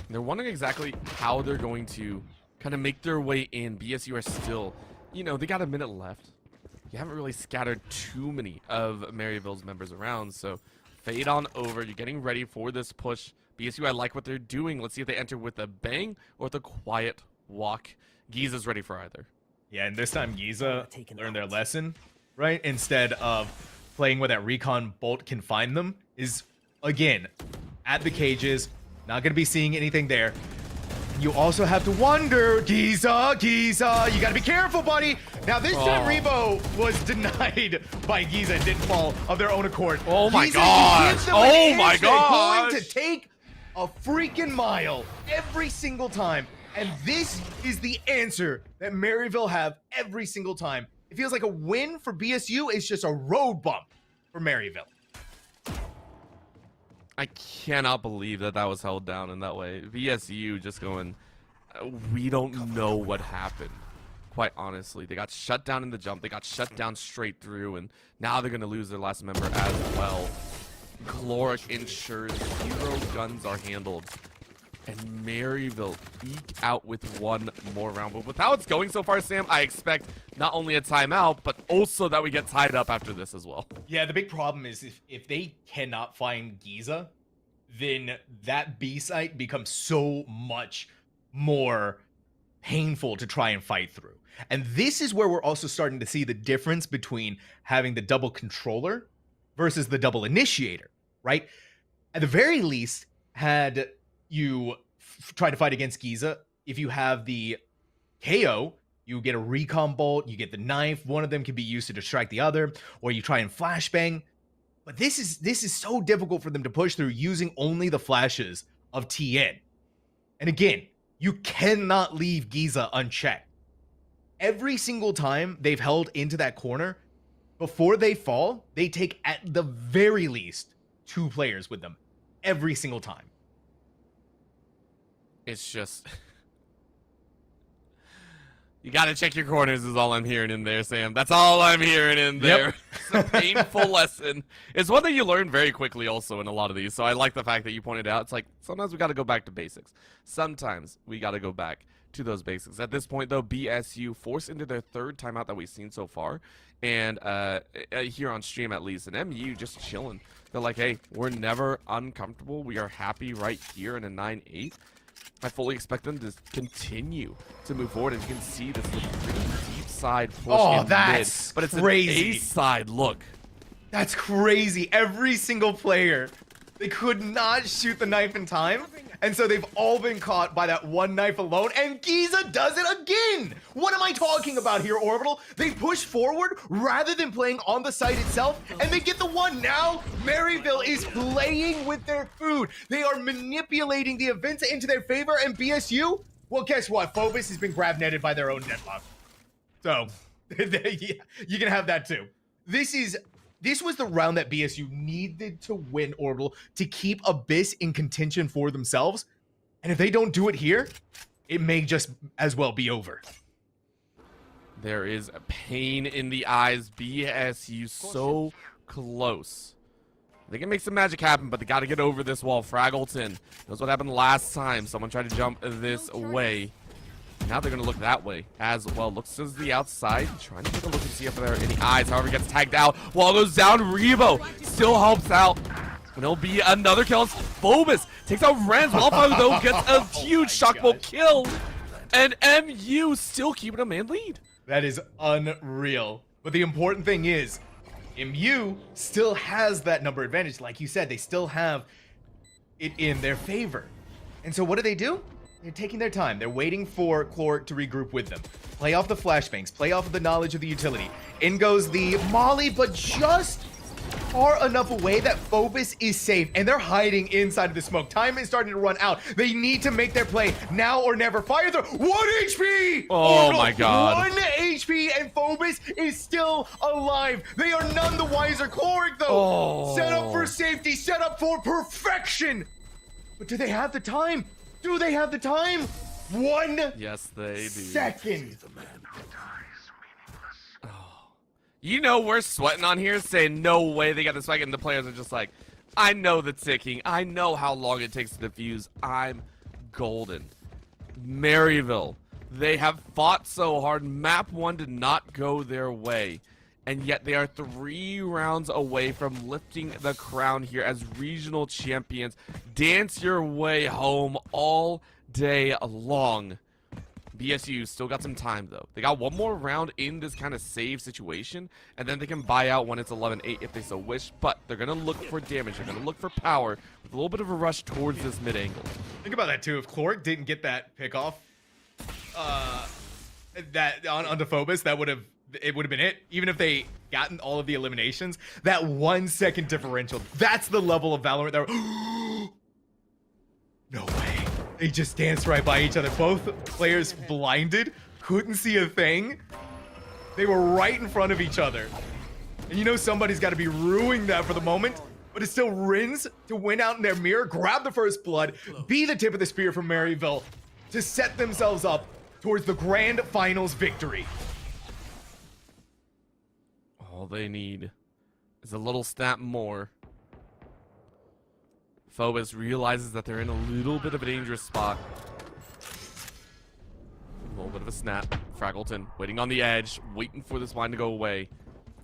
They're wondering exactly how they're going to kind of make their way in. BSU are still, you know, they got a minute left. You haven't really scattered too many of Maryville's members around, so fade on over. You're getting ready for this push. BSU, I like what they're doing. Let's see if they enter with a bang or with a quiet walk. Giza's ready for either. Yeah, and this time Giza learned their lesson, right? Instead of playing where that recon bolt can find them, is, again, at the cages. Not going to be seeing anything there. You also have to wonder, Giza, you gotta be careful, buddy. Now this time Rebo was denied by Giza and didn't fall of their own accord. Oh my Giza gosh. gives them Oh an my answer. They're gosh. going to take a freaking mile every single time. And this is the answer that Maryville have every single time. It feels like a win for BSU is just a road bump for Maryville. I cannot believe that was held down in that way. VSU just going, we don't know what happened. Quite honestly, they got shut down in the jump. They got shut down straight through, and now they're going to lose their last member as well. Chloric ensures 0 guns are handled. And Maryville eke out with one more round. But with how it's going so far, Sam, I expect not only a timeout, but also that we get tied up after this as well. Yeah, the big problem is if they cannot find Giza, then that B site becomes so much more painful to try and fight through. And this is where we're also starting to see the difference between having the double controller versus the double initiator, right? At the very least, had you try to fight against Giza, if you have the KO, you get a recon bolt, you get the knife, one of them can be used to distract the other, or you try and flashbang. But this is so difficult for them to push through using only the flashes of TN. And again, you cannot leave Giza unchecked. Every single time they've held into that corner, before they fall, they take at the very least 2 players with them. Every single time. It's just... You gotta check your corners is all I'm hearing in there, Sam. That's all I'm hearing in there. Yep. It's a painful lesson. It's one that you learn very quickly also in a lot of these. So I like the fact that you pointed out. It's like, sometimes we gotta go back to basics. Sometimes we gotta go back to those basics. At this point, though, BSU forced into their 3rd timeout that we've seen so far. And here on stream at least. And MU just chilling. They're like, hey, we're never uncomfortable. We are happy right here in a 9-8. I fully expect them to continue to move forward. And you can see this pretty deep side push in that's mid. But it's crazy. an A side look. That's crazy. Every single player, they could not shoot the knife in time. And so they've all been caught by that one knife alone. And Giza does it again. What am I talking about here, Orbital? They push forward rather than playing on the site itself. And they get the one. Now, Maryville is playing with their food. They are manipulating the events into their favor. And BSU, well, guess what? Phobos has been grab netted by their own deadlock. So, you can have that too. This was the round that BSU needed to win, Orbital, to keep Abyss in contention for themselves. And if they don't do it here, it may just as well be over. There is a pain in the eyes. BSU so close. They can make some magic happen, but they got to get over this wall. Fraggleton knows what happened last time. Someone tried to jump this way. Now they're going to look that way as well. Looks to the outside, trying to take a look and see if there are any eyes. However, gets tagged out. Wall goes down. Rebo still helps out. And it'll be another kill. Phobos takes out Rens. Wildfire, though, gets a huge shockbolt kill. And MU still keeping a man lead. That is unreal. But the important thing is, MU still has that number advantage. Like you said, they still have it in their favor. And so what do? They're taking their time. They're waiting for Chloric to regroup with them. Play off the flashbangs. Play off of the knowledge of the utility. In goes the Molly, but just far enough away that Phobos is safe. And they're hiding inside of the smoke. Time is starting to run out. They need to make their play now or never. Fire through. 1 HP! Oh my god. 1 HP and Phobos is still alive. They are none the wiser. Chloric, though, set up for safety. Set up for perfection. But do they have the time? Do they have the time? 1 Yes, they do. second. You know we're sweating on here saying no way they got this fight, and the players are just like, I know the ticking. I know how long it takes to defuse. I'm golden. Maryville, they have fought so hard. Map 1 did not go their way. And yet they are 3 rounds away from lifting the crown here as regional champions. Dance your way home all day long. BSU still got some time, though. They got one more round in this kind of save situation, and then they can buy out when it's 11-8 if they so wish, but they're going to look for damage. They're going to look for power with a little bit of a rush towards this mid-angle. Think about that, too. If Cloric didn't get that pick off that onto Phobos, it would have been it. Even if they gotten all of the eliminations, that 1 second differential, that's the level of Valorant that no way. They just danced right by each other. Both players blinded, couldn't see a thing. They were right in front of each other. And you know somebody's got to be ruining that for the moment, but it's still Rins to win out in their mirror, grab the first blood, be the tip of the spear from Maryville to set themselves up towards the grand finals victory. All they need is a little snap more. Phobos realizes that they're in a little bit of a dangerous spot. A little bit of a snap. Fraggleton waiting on the edge, waiting for this line to go away.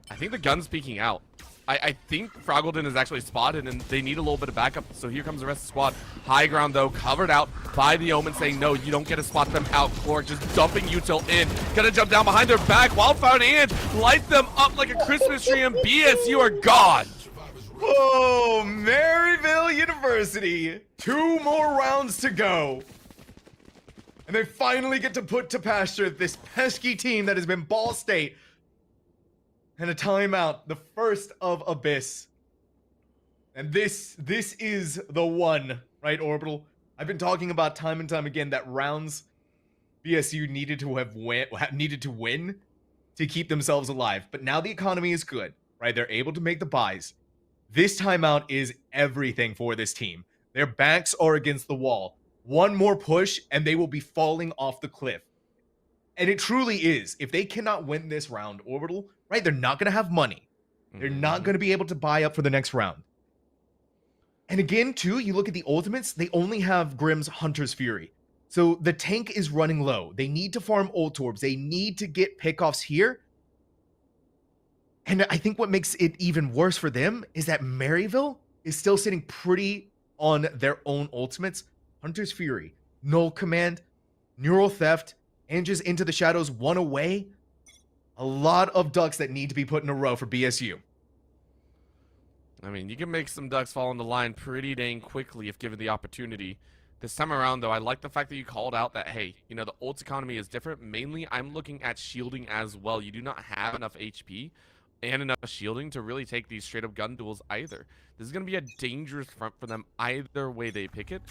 I think the gun's peeking out. I think Fraggleton is actually spotted, and they need a little bit of backup. So here comes the rest of the squad. High ground, though, covered out by the Omen, saying, no, you don't get to spot them out. Cloric just dumping Util in. Gonna jump down behind their back. Wildfire and light them up like a Christmas tree, and BSU are gone. Oh, Maryville University. 2 more rounds to go. And they finally get to put to pasture this pesky team that has been Ball State. And a timeout, the first of Abyss. And this is the one, right, Orbital? I've been talking about time and time again that rounds BSU needed to win to keep themselves alive. But now the economy is good, right? They're able to make the buys. This timeout is everything for this team. Their backs are against the wall. One more push and they will be falling off the cliff. And it truly is. If they cannot win this round, Orbital, right, they're not going to have money. They're not going to be able to buy up for the next round. And again, too, you look at the ultimates, they only have Grimm's Hunter's Fury. So the tank is running low. They need to farm ult orbs. They need to get pickoffs here. And I think what makes it even worse for them is that Maryville is still sitting pretty on their own ultimates. Hunter's Fury, Null Command, Neural Theft, and just Into the Shadows, one away. A lot of ducks that need to be put in a row for BSU. I mean, you can make some ducks fall in the line pretty dang quickly if given the opportunity. This time around, though, I like the fact that you called out that, hey, you know, the ult economy is different. Mainly, I'm looking at shielding as well. You do not have enough HP and enough shielding to really take these straight-up gun duels either. This is going to be a dangerous front for them either way they pick it,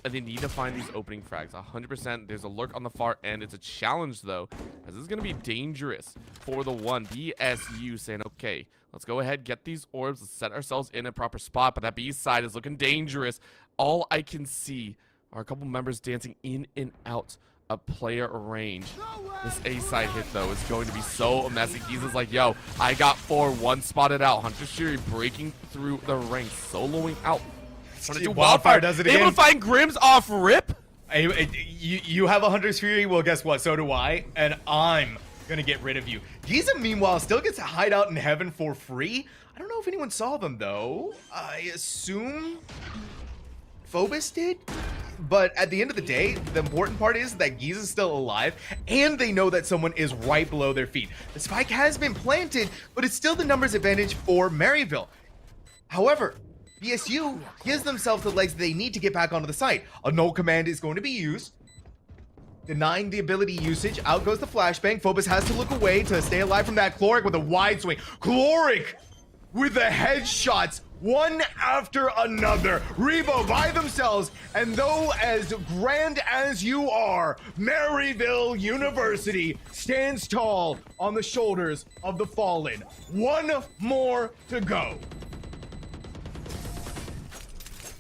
and they need to find these opening frags. 100%, there's a lurk on the far end. It's a challenge, though, as this is going to be dangerous for the one. BSU saying, okay, let's go ahead, get these orbs, let's set ourselves in a proper spot, but that B side is looking dangerous. All I can see are a couple members dancing in and out of player range. This A side hit, though, is going to be so messy. He's just like, yo, I got 4, 1 spotted out. Hunter Shiri breaking through the ranks, soloing out. Wildfire does it again. Able to find Grimm's off rip. You have a Hunter's Fury? Well, guess what? So do I. And I'm going to get rid of you. Giza, meanwhile, still gets to hide out in heaven for free. I don't know if anyone saw them, though. I assume Phobos did? But at the end of the day, the important part is that Giza's still alive, and they know that someone is right below their feet. The spike has been planted, but it's still the numbers advantage for Maryville. However, BSU gives themselves the legs they need to get back onto the site. A null command is going to be used, denying the ability usage. Out goes the flashbang. Phobos has to look away to stay alive from that. Cloric with a wide swing. Cloric with the headshots, one after another. Rebo by themselves, and though as grand as you are, Maryville University stands tall on the shoulders of the fallen. One more to go.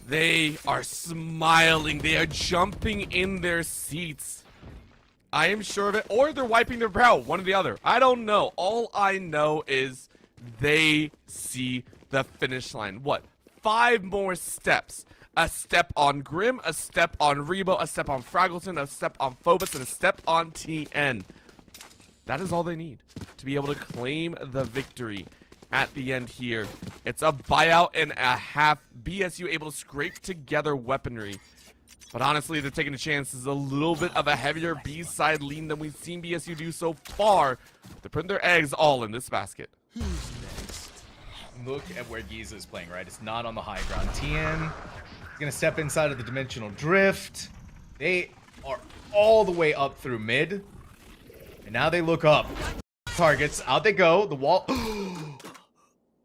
They are smiling. They are jumping in their seats. I am sure of it. Or they're wiping their brow. One or the other. I don't know. All I know is they see the finish line. What? 5 more steps. A step on Grimm, a step on Rebo, a step on Fraggleton, a step on Phobos, and a step on TN. That is all they need to be able to claim the victory at the end here. It's a buyout and a half. BSU able to scrape together weaponry But honestly, they're taking a chance. This is a little bit of a heavier B-side lean than we've seen BSU do so far. They're putting their eggs all in this basket. Look at where Giza is playing, right? It's not on the high ground. TN is going to step inside of the dimensional drift. They are all the way up through mid. And now they look up. Targets, out they go. The wall.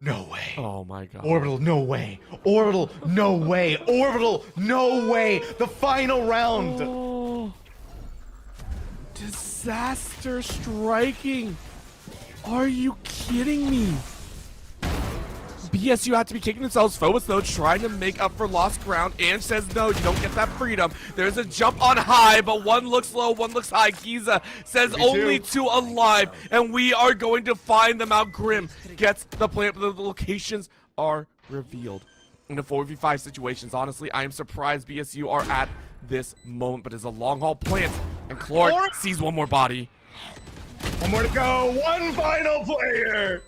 No way. Oh my god. Orbital, no way. Orbital, no way. Orbital, no way. The final round. Oh. Disaster striking. Are you kidding me? BSU had to be kicking themselves. Phobos, though, trying to make up for lost ground. Ange says, no, you don't get that freedom. There's a jump on high, but one looks low, one looks high. Giza says only two alive, and we are going to find them out. Grim gets the plant, but the locations are revealed. In the 4v5 situations, honestly, I am surprised BSU are at this moment, but it's a long haul plant, and Clark sees one more body. One more to go. One final player.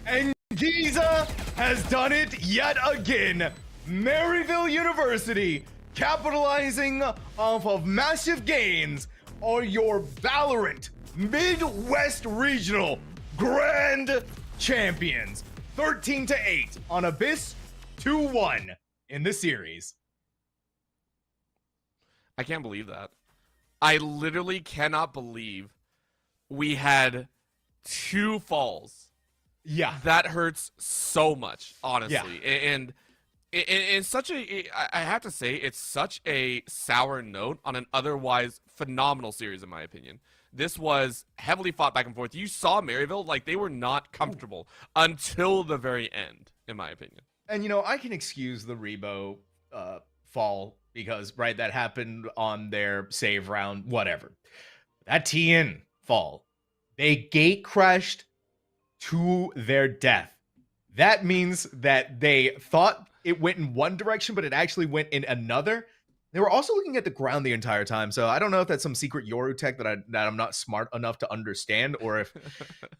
And Giza has done it yet again. Maryville University, capitalizing off of massive gains, are your VALORANT Midwest Regional Grand Champions. 13-8 on Abyss, 2-1 in the series. I can't believe that. I literally cannot believe we had 2 falls. Yeah. That hurts so much, honestly. Yeah. And it's such a, I have to say, it's such a sour note on an otherwise phenomenal series, in my opinion. This was heavily fought back and forth. You saw Maryville, like, they were not comfortable until the very end, in my opinion. And, you know, I can excuse the Rebo fall because, right, that happened on their save round, whatever. That TN fall, they gate crashed to their death. That means that they thought it went in one direction, but it actually went in another. They were also looking at the ground the entire time, so I don't know if that's some secret Yoru tech that I'm not smart enough to understand, or if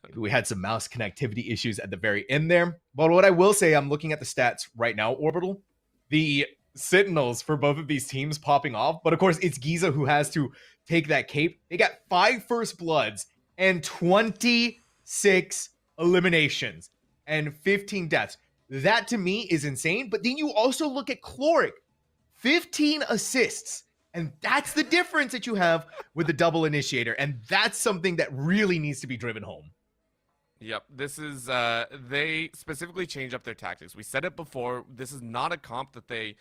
maybe we had some mouse connectivity issues at the very end there. But what I will say, I'm looking at the stats right now, Orbital. The Sentinels for both of these teams popping off, but of course it's Giza who has to take that cape. They got 5 first bloods and 26 eliminations and 15 deaths. That to me is insane. But then you also look at Chloric, 15 assists, and that's the difference that you have with the double initiator, and that's something that really needs to be driven home. Yep, this is they specifically change up their tactics. We said it before, this is not a comp that they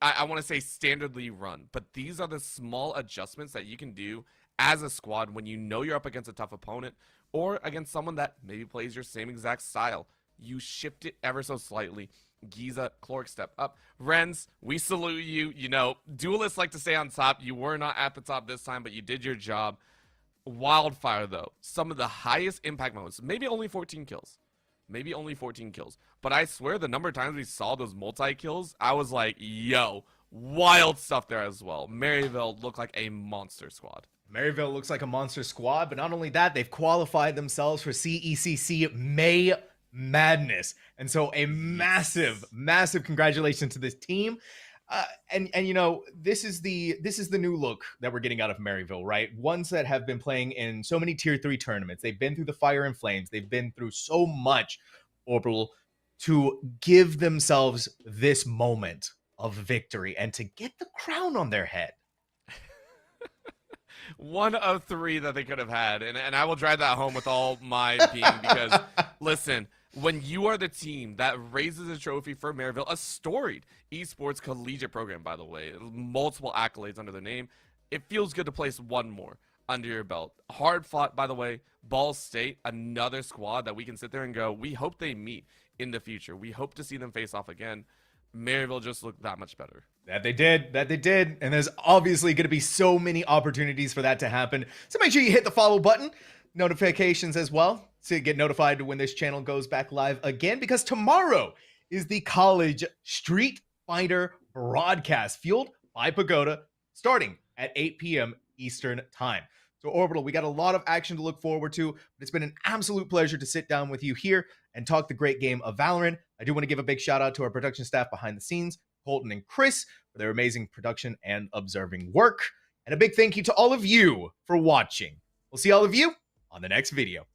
I want to say standardly run, but these are the small adjustments that you can do as a squad when you know you're up against a tough opponent or against someone that maybe plays your same exact style. You shift it ever so slightly. Giza, Chloric step up. Renz, we salute you. You know, duelists like to stay on top. You were not at the top this time, but you did your job. Wildfire, though, some of the highest impact moments. Maybe only 14 kills. Maybe only 14 kills. But I swear the number of times we saw those multi-kills, I was like, yo, wild stuff there as well. Maryville looked like a monster squad. Maryville looks like a monster squad, but not only that, they've qualified themselves for CECC May Madness. And so a massive, massive congratulations to this team. And you know, this is the new look that we're getting out of Maryville, right? Ones that have been playing in so many tier 3 tournaments. They've been through the fire and flames. They've been through so much, Orbital, to give themselves this moment of victory and to get the crown on their head. One of 3 that they could have had, and I will drive that home with all my being, because listen, when you are the team that raises a trophy for Maryville, a storied esports collegiate program, by the way, multiple accolades under their name, it feels good to place one more under your belt. Hard fought, by the way. Ball State, another squad that we can sit there and go, we hope they meet in the future. We hope to see them face off again. Maryville just looked that much better. That they did. And there's obviously going to be so many opportunities for that to happen. So make sure you hit the follow button, notifications as well, to get notified when this channel goes back live again, because tomorrow is the College Street Fighter broadcast fueled by Pagoda, starting at 8 p.m. Eastern Time. So Orbital, we got a lot of action to look forward to, but it's been an absolute pleasure to sit down with you here and talk the great game of Valorant. I do want to give a big shout out to our production staff behind the scenes, Colton, and Chris for their amazing production and observing work. And a big thank you to all of you for watching. We'll see all of you on the next video.